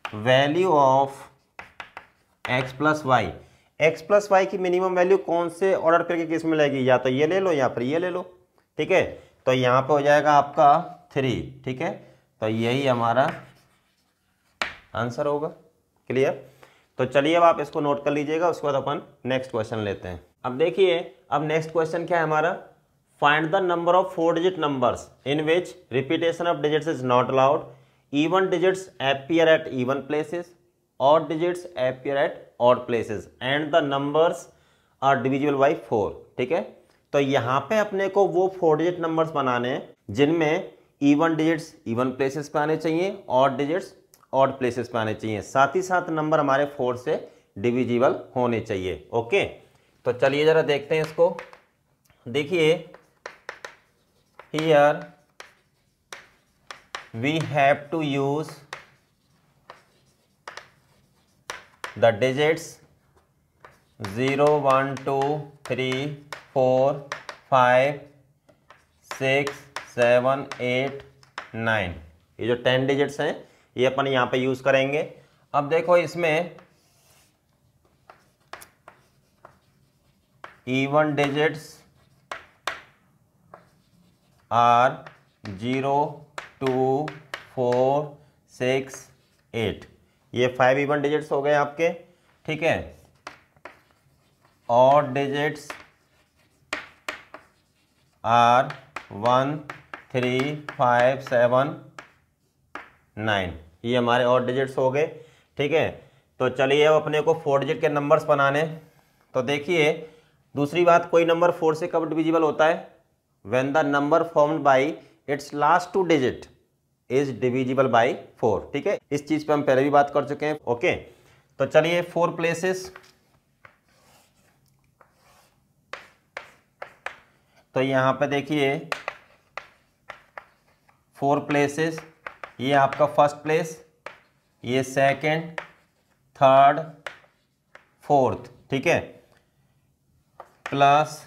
value of x plus y, x plus y की मिनिमम वैल्यू कौन से ऑर्डर पेयर के केस में मिलेगी, या तो ये ले लो या फिर ये ले लो, ठीक है। तो यहाँ पे हो जाएगा आपका 3, ठीक है। तो यही हमारा आंसर होगा, क्लियर। तो चलिए अब आप इसको नोट कर लीजिएगा, उसके बाद अपन नेक्स्ट क्वेश्चन लेते हैं। अब देखिए अब नेक्स्ट क्वेश्चन क्या है हमारा, find the number of 4 digit numbers in which repetition of digits is not allowed, even digits appear at even places, odd digits appear at odd places and the numbers are divisible by 4, ठीक है। तो यहाँ पे अपने को वो 4 digit numbers बनाने हैं जिनमें इवन डिजिट्स इवन प्लेसेस पे आने चाहिए, ऑड डिजिट्स ऑड प्लेसेस पे आने चाहिए, साथ ही साथ नंबर हमारे 4 से डिविजिबल होने चाहिए। ओके, तो चलिए जरा देखते हैं इसको। देखिए here we have to use the digits 0 1 2 3 4 5 6 7 8 9, ये जो 10 डिजिट्स हैं ये अपन यहाँ पे यूज करेंगे। अब देखो इसमें इवन डिजिट्स आर 0 2 4 6 8, ये 5 इवन डिजिट्स हो गए आपके, ठीक है। ऑड डिजिट्स आर 1 3 5 7 9, ये हमारे ऑड डिजिट्स हो गए, ठीक है। तो चलिए अब अपने को 4 डिजिट के नंबर्स बनाने। तो देखिए दूसरी बात, कोई नंबर 4 से कब डिविजिबल होता है? When the number formed by its last 2 digit is divisible by 4, ठीक है। इस चीज पे हम पहले भी बात कर चुके हैं। ओके, तो चलिए 4 प्लेसेस, तो यहां पे देखिए 4 प्लेसेस, ये आपका फर्स्ट प्लेस, ये सेकंड, थर्ड, फोर्थ, ठीक है, प्लस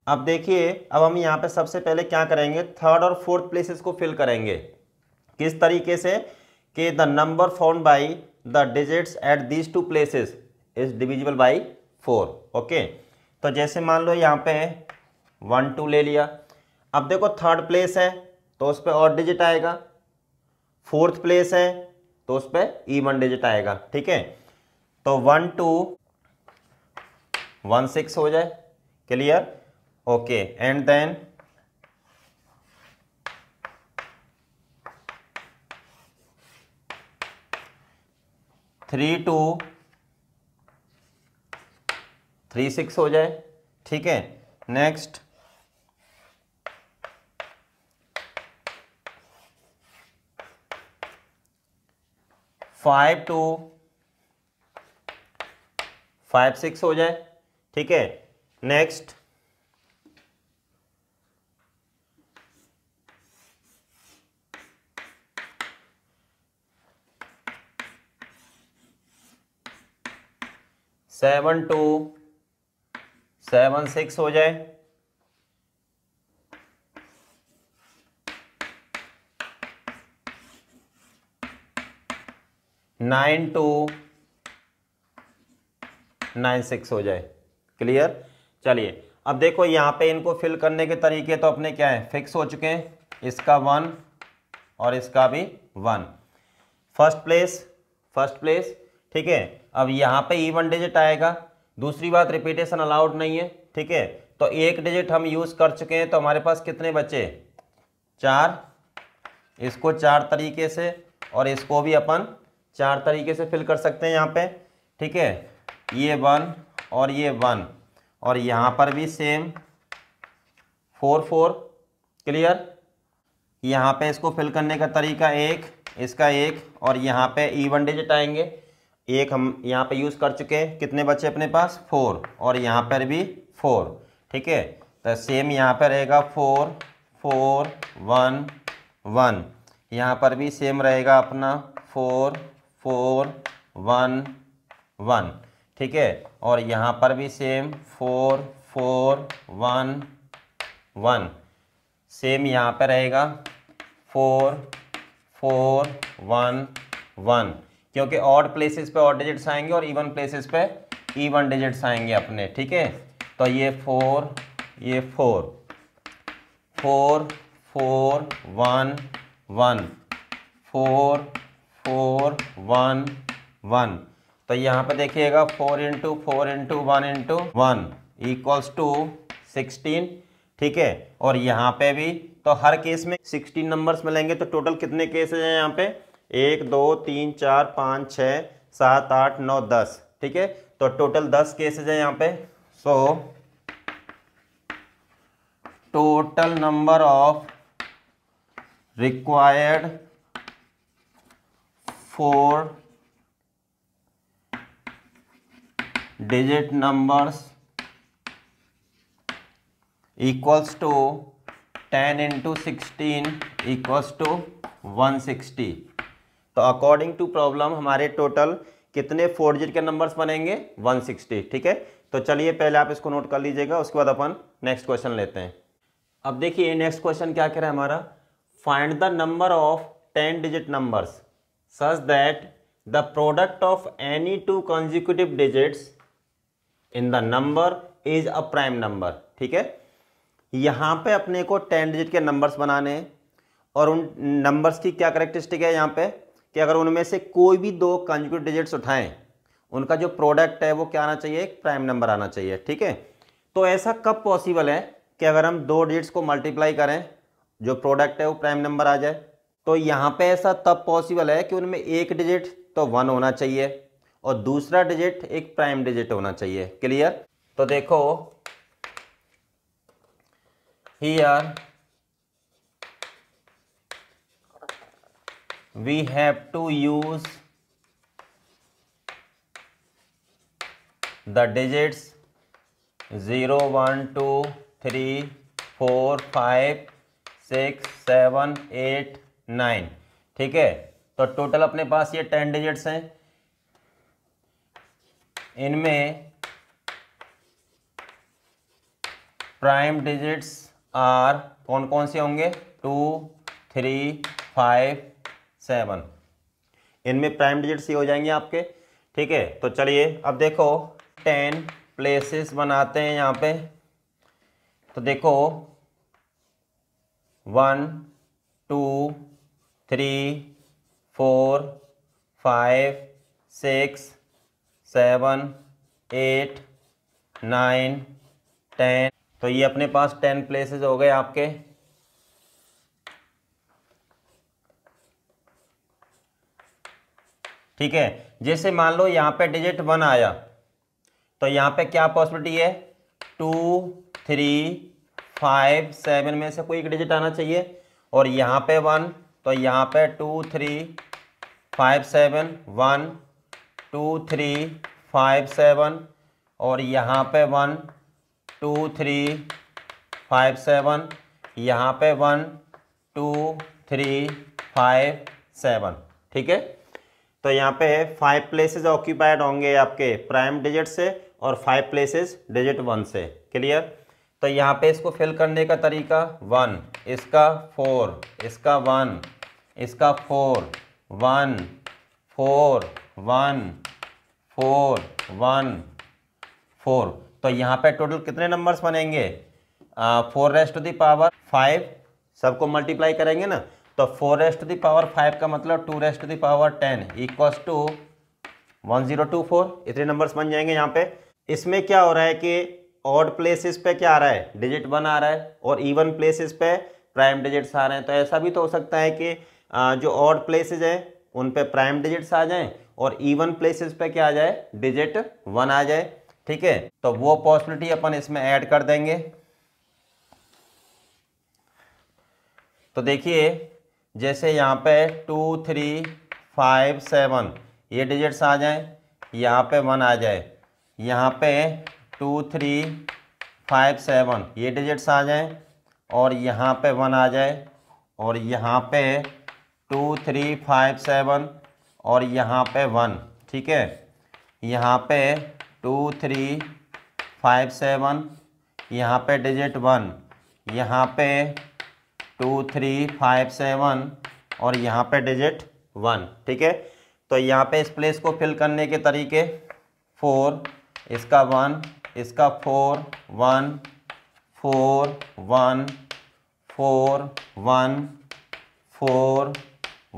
अब देखिए अब हम यहाँ पे सबसे पहले क्या करेंगे, थर्ड और फोर्थ प्लेसेस को फिल करेंगे। किस तरीके से कि the number found by the digits at these 2 places is divisible by 4। Okay, तो जैसे मान लो यहाँ पे 1 2 ले लिया। अब देखो थर्ड प्लेस है तो उस पर ऑड डिजिट आएगा, फोर्थ प्लेस है तो उस पर इवन डिजिट आएगा, ठीक है। तो 1 2 1 6 हो जाए, क्लियर। ओके, एंड देन 3 2 3 6 हो जाए, ठीक है। नेक्स्ट 5 2 5 6 हो जाए, ठीक है। नेक्स्ट 7 2 7 6 हो जाए, 9 2 9 6 हो जाए, क्लियर। चलिए अब देखो यहाँ पे इनको फिल करने के तरीके तो अपने क्या है, फिक्स हो चुके हैं। इसका 1 और इसका भी 1, फर्स्ट प्लेस, ठीक है। अब यहाँ पे इवन डिजिट आएगा। दूसरी बात, रिपीटेशन अलाउड नहीं है, ठीक है। तो एक डिजिट हम यूज कर चुके हैं, तो हमारे पास कितने बचे, 4। इसको 4 तरीके से और इसको भी अपन 4 तरीके से फिल कर सकते हैं यहाँ पे, ठीक है। ये 1 और ये 1 और यहाँ पर भी सेम 4 4, क्लियर। यहाँ पे इसको फिल करने का तरीका एक, इसका एक, और यहाँ पे इवन डिजिट आएंगे। एक हम यहाँ पे यूज़ कर चुके हैं, कितने बचे अपने पास, 4, और यहाँ पर भी 4, ठीक है। तो सेम यहाँ पर रहेगा 4 4 1 1, यहाँ पर भी सेम रहेगा अपना 4 4 1 1, ठीक है। और यहाँ पर भी सेम 4 4 1 1, सेम यहाँ पर रहेगा 4 4 1 1, क्योंकि ऑड प्लेसेस पे ऑड डिजिट्स आएंगे और इवन प्लेसेस पे इवन डिजिट्स आएंगे अपने, ठीक है। तो ये 4 ये 4 4 4 1 1 4 4 1 1, तो यहाँ पे देखिएगा 4 into 4 into 1 into 1 equals to 16, ठीक है। और यहाँ पे भी तो हर केस में 16 नंबर्स मिलेंगे। तो टोटल कितने केसेज हैं यहाँ पे, 1 2 3 4 5 6 7 8 9 10, ठीक है। तो टोटल 10 केसेज है यहाँ पे। So total number of required four digit numbers equals to 10 into 16 equals to 160। तो अकॉर्डिंग टू प्रॉब्लम हमारे टोटल कितने 4 डिजिट के नंबर्स बनेंगे? 160। ठीक है, तो चलिए पहले आप इसको नोट कर लीजिएगा, उसके बाद अपन नेक्स्ट क्वेश्चन लेते हैं। अब देखिए नेक्स्ट क्वेश्चन क्या कह रहा है हमारा, find the number of 10 digit numbers such that the product of any two consecutive digits in the number is a prime number. ठीक है, यहाँ पे अपने को 10 डिजिट के नंबर्स बनाने हैं और उन नंबर्स की क्या करेक्टरिस्टिक है यहाँ पे कि अगर उनमें से कोई भी दो कंसेक्यूटिव डिजिट्स उठाएं, उनका जो प्रोडक्ट है वो क्या आना चाहिए? एक प्राइम नंबर आना चाहिए। ठीक है, तो ऐसा कब पॉसिबल है कि अगर हम दो डिजिट्स को मल्टीप्लाई करें, जो प्रोडक्ट है वो प्राइम नंबर आ जाए? तो यहाँ पे ऐसा तब पॉसिबल है कि उनमें एक डिजिट तो 1 होना चाहिए और दूसरा डिजिट एक प्राइम डिजिट होना चाहिए। क्लियर? तो देखो here we have to use the digits 0 1 2 3 4 5 6 7 8 9। ठीक है, तो टोटल अपने पास ये 10 डिजिट्स हैं। इनमें प्राइम डिजिट्स आर कौन कौन से होंगे? 2 3 5 7। इनमें प्राइम डिजिट्स ही हो जाएंगे आपके। ठीक है, तो चलिए अब देखो 10 प्लेसेस बनाते हैं यहाँ पे। तो देखो 1 2 3 4 5 6 7 8 9 10। तो ये अपने पास 10 प्लेसेस हो गए आपके। ठीक है, जैसे मान लो यहाँ पे डिजिट 1 आया तो यहाँ पे क्या पॉसिबिलिटी है? 2 3 5 7 में से कोई एक डिजिट आना चाहिए और यहाँ पे 1, तो यहाँ पे 2 3 5 7 1 2 3 5 7 और यहाँ पे 1 2 3 5 7, यहाँ पे 1 2 3 5 7। ठीक है, तो यहाँ पे 5 प्लेसेस ऑक्यूपाइड होंगे आपके प्राइम डिजिट से और 5 प्लेसेस डिजिट 1 से। क्लियर? तो यहाँ पे इसको फिल करने का तरीका 1 इसका 4 इसका 1 इसका 4 1 4 1 4 1 4। तो यहाँ पे टोटल कितने नंबर्स बनेंगे? 4 रेस्ट टू द पावर 5, सबको मल्टीप्लाई करेंगे ना, तो 4 रेस्ट टू द पावर 5 का मतलब 2 raised to the power 10 equals to 1024। इतने नंबर्स बन जाएंगे यहाँ पे। इसमें क्या हो रहा है कि ऑड प्लेसेस पे क्या आ रहा है? डिजिट 1 आ रहा है और इवन प्लेसेस पे प्राइम डिजिट्स आ रहे हैं। तो ऐसा भी तो हो सकता है कि जो ऑड प्लेसेस हैं उन पे प्राइम डिजिट्स आ जाएं और इवन प्लेसेस पे क्या आ जाए? डिजिट 1 आ जाए। ठीक है, तो वो पॉसिबिलिटी अपन इसमें ऐड कर देंगे। तो देखिए जैसे यहाँ पे 2 3 5 7 ये डिजिट्स आ जाएं, यहाँ पे 1 आ जाए, यहाँ पे 2 3 5 7 ये डिजिट्स आ जाएं और यहाँ पे 1 आ जाए और यहाँ पे 2 3 5 7 और यहाँ पे 1। ठीक है, यहाँ पे 2 3 5 7 यहाँ पे डिजिट 1, यहाँ पे 2 3 5 7 और यहाँ पे डिजिट 1। ठीक है, तो यहाँ पे इस प्लेस को फिल करने के तरीके 4 इसका 1 इसका 4 1 4 1 4 1 4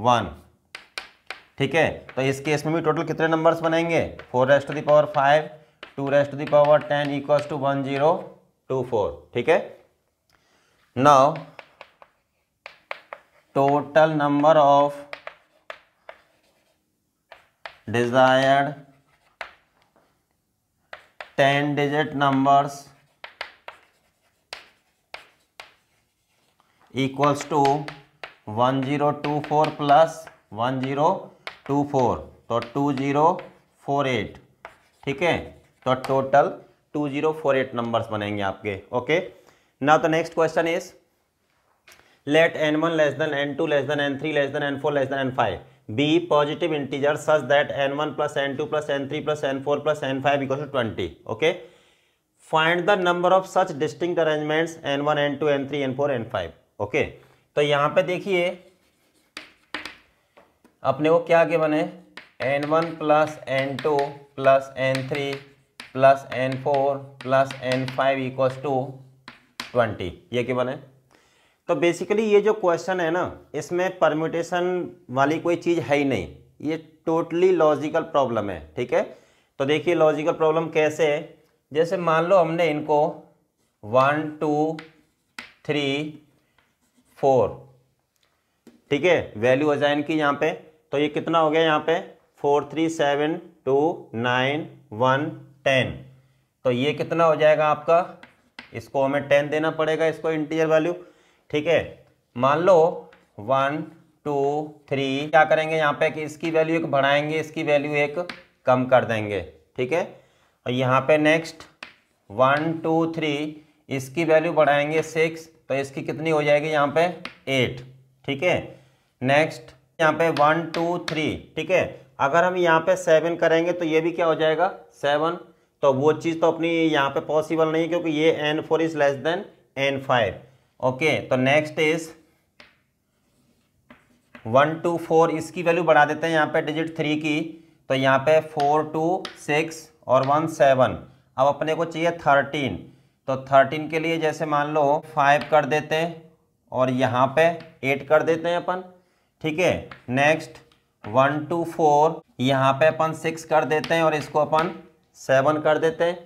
1। ठीक है, तो इस केस में भी टोटल कितने नंबर्स बनेंगे? 4 raised to the power 5 2 raised to the power 10 equals to 1024। ठीक है, now total number of desired 10 digit numbers equals to 1024 plus 1024, तो 2048, ठीक है। तो टोटल 2048 नंबर्स बनेंगे आपके। Okay, now the next question is let n1 less than n2 less than n3 less than n4 less than n5 be positive integer such that n1 plus n2 plus n3 plus n4 plus n5 equal to 20। Okay, find the number of such distinct arrangements n1 n2 n3 n4 n5। Okay, तो यहां पे देखिए अपने को क्या के बने n1 plus n2 plus n3 plus n4 plus n5 equals to 20, ये के बने। तो बेसिकली ये जो क्वेश्चन है ना, इसमें परम्यूटेशन वाली कोई चीज़ है ही नहीं, ये टोटली लॉजिकल प्रॉब्लम है, ठीक है। तो देखिए लॉजिकल प्रॉब्लम कैसे है, जैसे मान लो हमने इनको 1 2 3 4, ठीक है, वैल्यू असाइन की यहाँ पे, तो ये कितना हो गया यहाँ पे 4 3 7 2 9 1 10, तो ये कितना हो जाएगा आपका, इसको हमें 10 देना पड़ेगा, इसको इंटीजर वैल्यू, ठीक है। मान लो 1 2 3 क्या करेंगे यहाँ पे कि इसकी वैल्यू एक बढ़ाएंगे, इसकी वैल्यू एक कम कर देंगे, ठीक है। और यहाँ पे नेक्स्ट 1 2 3 इसकी वैल्यू बढ़ाएंगे 6, तो इसकी कितनी हो जाएगी यहाँ पे 8, ठीक है। नेक्स्ट यहाँ पे 1 2 3, ठीक है। अगर हम यहाँ पे 7 करेंगे तो ये भी क्या हो जाएगा 7, तो वो चीज़ तो अपनी यहाँ पे पॉसिबल नहीं क्योंकि ये n4 is less than n5। Okay, तो नेक्स्ट इज 1 2 4, इसकी वैल्यू बढ़ा देते हैं यहाँ पे डिजिट 3 की, तो यहाँ पे 4 2 6 और 1 7। अब अपने को चाहिए 13, तो 13 के लिए जैसे मान लो 5 कर देते हैं और यहाँ पे 8 कर देते हैं अपन, ठीक है। नेक्स्ट 1 2 4, यहाँ पे अपन 6 कर देते हैं और इसको अपन 7 कर देते हैं,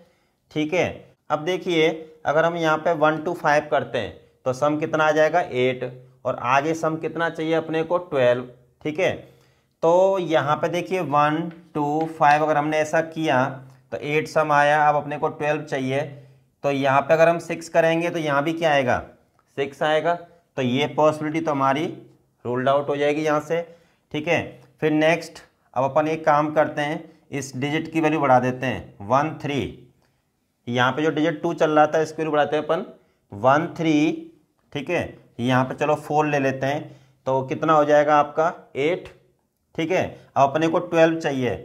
ठीक है। अब देखिए अगर हम यहाँ पे 1 2 5 करते हैं तो सम कितना आ जाएगा 8, और आगे सम कितना चाहिए अपने को 12, ठीक है। तो यहाँ पे देखिए 1 2 5 अगर हमने ऐसा किया तो 8 सम आया, अब अपने को 12 चाहिए, तो यहाँ पे अगर हम 6 करेंगे तो यहाँ भी क्या आएगा 6 आएगा, तो ये पॉसिबिलिटी तो हमारी रूल्ड आउट हो जाएगी यहाँ से, ठीक है। फिर नेक्स्ट अब अपन एक काम करते हैं, इस डिजिट की वैल्यू बढ़ा देते हैं 1 3, यहाँ पे जो डिजिट 2 चल रहा था इसकी वैल्यू बढ़ाते हैं अपन 1 3, ठीक है। यहाँ पे चलो 4 ले लेते हैं, तो कितना हो जाएगा आपका 8, ठीक है। अब अपने को 12 चाहिए,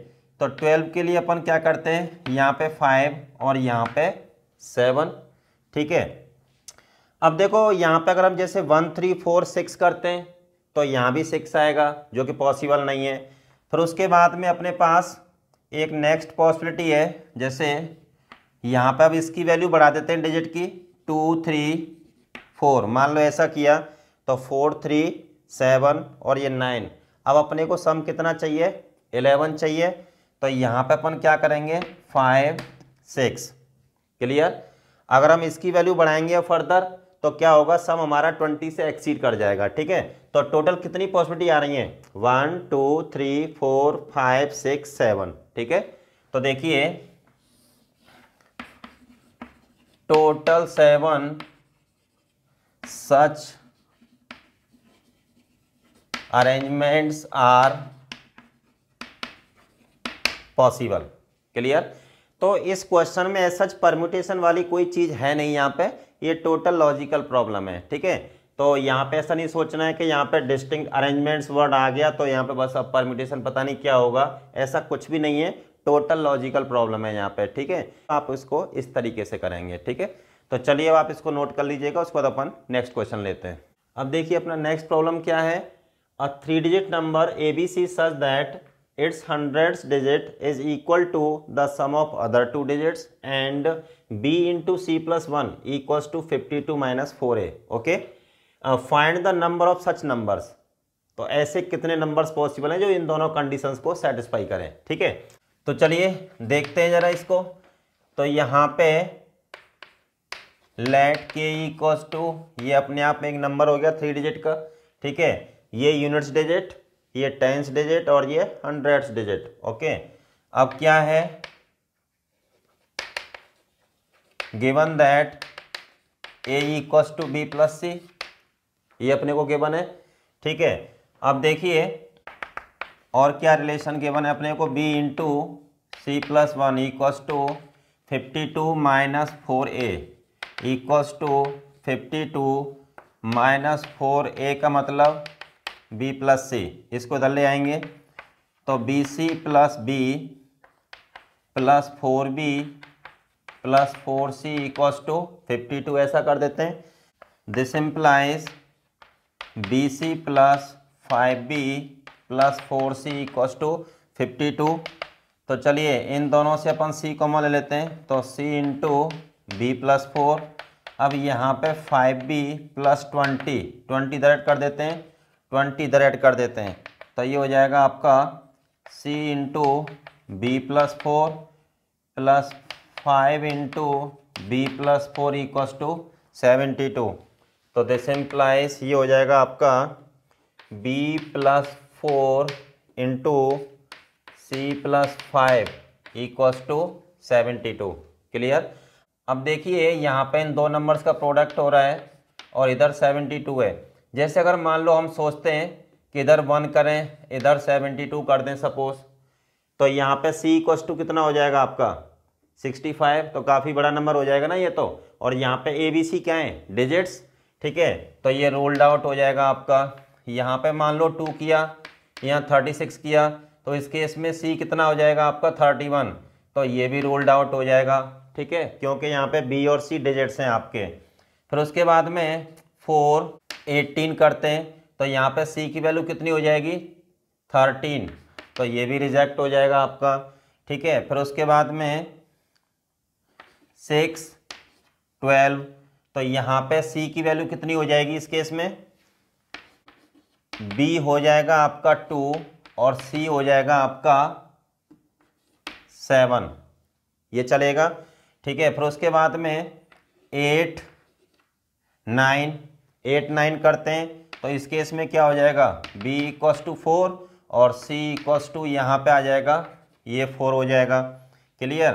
तो 12 के लिए अपन क्या करते हैं यहाँ पे 5 और यहाँ पे 7, ठीक है। अब देखो यहाँ पे अगर हम जैसे 1 3 4 6 करते हैं तो यहाँ भी 6 आएगा जो कि पॉसिबल नहीं है। फिर उसके बाद में अपने पास एक नेक्स्ट पॉसिबिलिटी है, जैसे यहाँ पे अब इसकी वैल्यू बढ़ा देते हैं डिजिट की 2 3 4, मान लो ऐसा किया तो 4 3 7 और ये 9। अब अपने को सम कितना चाहिए 11 चाहिए, तो यहाँ पे अपन क्या करेंगे 5 6, क्लियर। अगर हम इसकी वैल्यू बढ़ाएंगे फर्दर तो क्या होगा सम हमारा 20 से एक्सीड कर जाएगा, ठीक है। तो टोटल कितनी पॉसिबिलिटी आ रही है 1 2 3 4 5 6 7, ठीक है। तो देखिए total 7 such arrangements are possible, clear. तो इस क्वेश्चन में सच परम्यूटेशन वाली कोई चीज है नहीं, यहाँ पे ये टोटल लॉजिकल प्रॉब्लम है, ठीक है। तो यहाँ पे ऐसा नहीं सोचना है कि यहाँ पे डिस्टिंक्ट अरेंजमेंट्स वर्ड आ गया तो यहाँ पे बस अब परम्यूटेशन पता नहीं क्या होगा, ऐसा कुछ भी नहीं है, टोटल लॉजिकल प्रॉब्लम है यहाँ पे, ठीक है। आप इसको इस तरीके से करेंगे, ठीक है। तो चलिए अब आप इसको नोट कर लीजिएगा, उसके बाद अपन नेक्स्ट क्वेश्चन लेते हैं। अब देखिए अपना नेक्स्ट प्रॉब्लम क्या है, अ 3 digit number ABC such that its 100th digit is equal to the sum of other 2 digits and b into c plus 1 equals to 52 minus 4a। Okay, find the number of such numbers. तो ऐसे कितने numbers possible हैं जो इन दोनों conditions को satisfy करें, ठीक है। तो चलिए देखते हैं जरा इसको। तो यहाँ पे लेट k इक्वल्स टू, ये अपने आप में एक नंबर हो गया 3 डिजिट का, ठीक है। ये यूनिट्स डिजिट, ये टेंस डिजिट और ये हंड्रेड्स डिजिट, ओके। अब क्या है given that A equals to B plus C, ये अपने को गिवन है। ठीक है, अब देखिए और क्या रिलेशन गिवन है अपने को, B into C plus one equals to 52 minus 4a equals to 52 minus 4a का मतलब b प्लस सी। इसको इधर ले आएंगे तो B C plus B plus 4b plus 4c equals to 52 ऐसा कर देते हैं। This implies B C plus 5b plus 4c equals to 52। तो चलिए इन दोनों से अपन c कॉमन ले लेते हैं, तो c इंटू बी प्लस 4। अब यहाँ पे 5b प्लस 20 इधर ऐड कर देते हैं, 20 इधर ऐड कर देते हैं, तो ये हो जाएगा आपका c into B plus 4 plus 5 into B plus 4 equals to 72। तो दिस इम्प्लाइज ये हो जाएगा आपका b plus 4 into C plus 5 equals to 72। Clear. अब देखिए यहाँ पे इन दो नंबर्स का प्रोडक्ट हो रहा है और इधर 72 है। जैसे अगर मान लो हम सोचते हैं कि इधर 1 करें इधर 72 कर दें सपोज, तो यहाँ पे c इक्वल्स टू कितना हो जाएगा आपका 65, तो काफ़ी बड़ा नंबर हो जाएगा ना ये तो। और यहाँ पे ए बी सी क्या है, डिजिट्स। ठीक है, तो ये रोल्ड आउट हो जाएगा आपका। यहाँ पे मान लो 2 किया, यहाँ 36 किया, तो इस केस में c कितना हो जाएगा आपका 31, तो ये भी रोल्ड आउट हो जाएगा। ठीक है, क्योंकि यहाँ पे b और c डिजिट्स हैं आपके। फिर उसके बाद में 4 18 करते हैं, तो यहाँ पे c की वैल्यू कितनी हो जाएगी 13, तो ये भी रिजेक्ट हो जाएगा आपका। ठीक है, फिर उसके बाद में 6 12, तो यहाँ पे c की वैल्यू कितनी हो जाएगी इस केस में, b हो जाएगा आपका 2 और c हो जाएगा आपका 7, ये चलेगा। ठीक है, फिर उसके बाद में 8 9 करते हैं, तो इस केस में क्या हो जाएगा b इक्वल्स टू 4 और c इक्वल्स टू यहाँ पे आ जाएगा ये 4 हो जाएगा। क्लियर।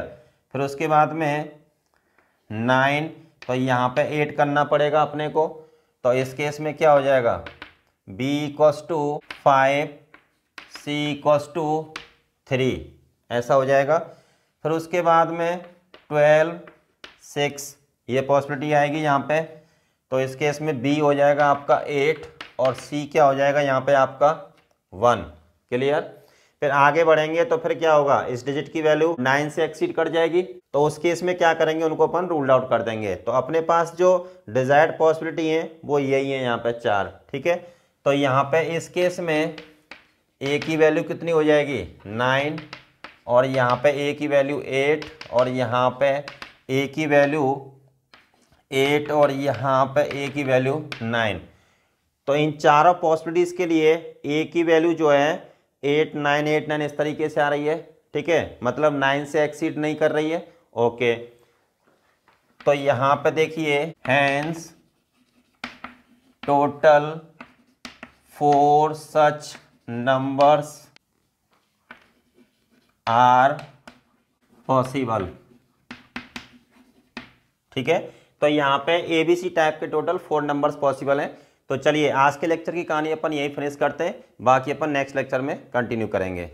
फिर उसके बाद में 9, तो यहाँ पे 8 करना पड़ेगा अपने को, तो इस केस में क्या हो जाएगा b equals to 5 c equals to 3 ऐसा हो जाएगा। फिर उसके बाद में 12 6 ये पॉसिबिलिटी आएगी यहाँ पे, तो इस केस में b हो जाएगा आपका 8 और c क्या हो जाएगा यहाँ पे आपका 1। क्लियर। फिर आगे बढ़ेंगे तो फिर क्या होगा, इस डिजिट की वैल्यू 9 से एक्सीड कर जाएगी, तो उस केस में क्या करेंगे, उनको अपन रूल्ड आउट कर देंगे। तो अपने पास जो डिजायर्ड पॉसिबिलिटी है वो यही है यहाँ पे 4। ठीक है, तो यहाँ पे इस केस में a की वैल्यू कितनी हो जाएगी 9 और यहाँ पे a की वैल्यू 8 और यहाँ पे a की वैल्यू 8 और यहाँ पे a की वैल्यू 9। तो इन चारों पॉसिबिलिटीज़ के लिए a की वैल्यू जो है 8 9 8 9 इस तरीके से आ रही है। ठीक है, मतलब 9 से एक्सीड नहीं कर रही है। ओके, तो यहाँ पे देखिए hence total 4 such numbers are possible. ठीक है, तो यहाँ पे ABC टाइप के टोटल 4 नंबर्स पॉसिबल हैं। तो चलिए आज के लेक्चर की कहानी अपन यही फिनिश करते हैं, बाकी अपन नेक्स्ट लेक्चर में कंटिन्यू करेंगे।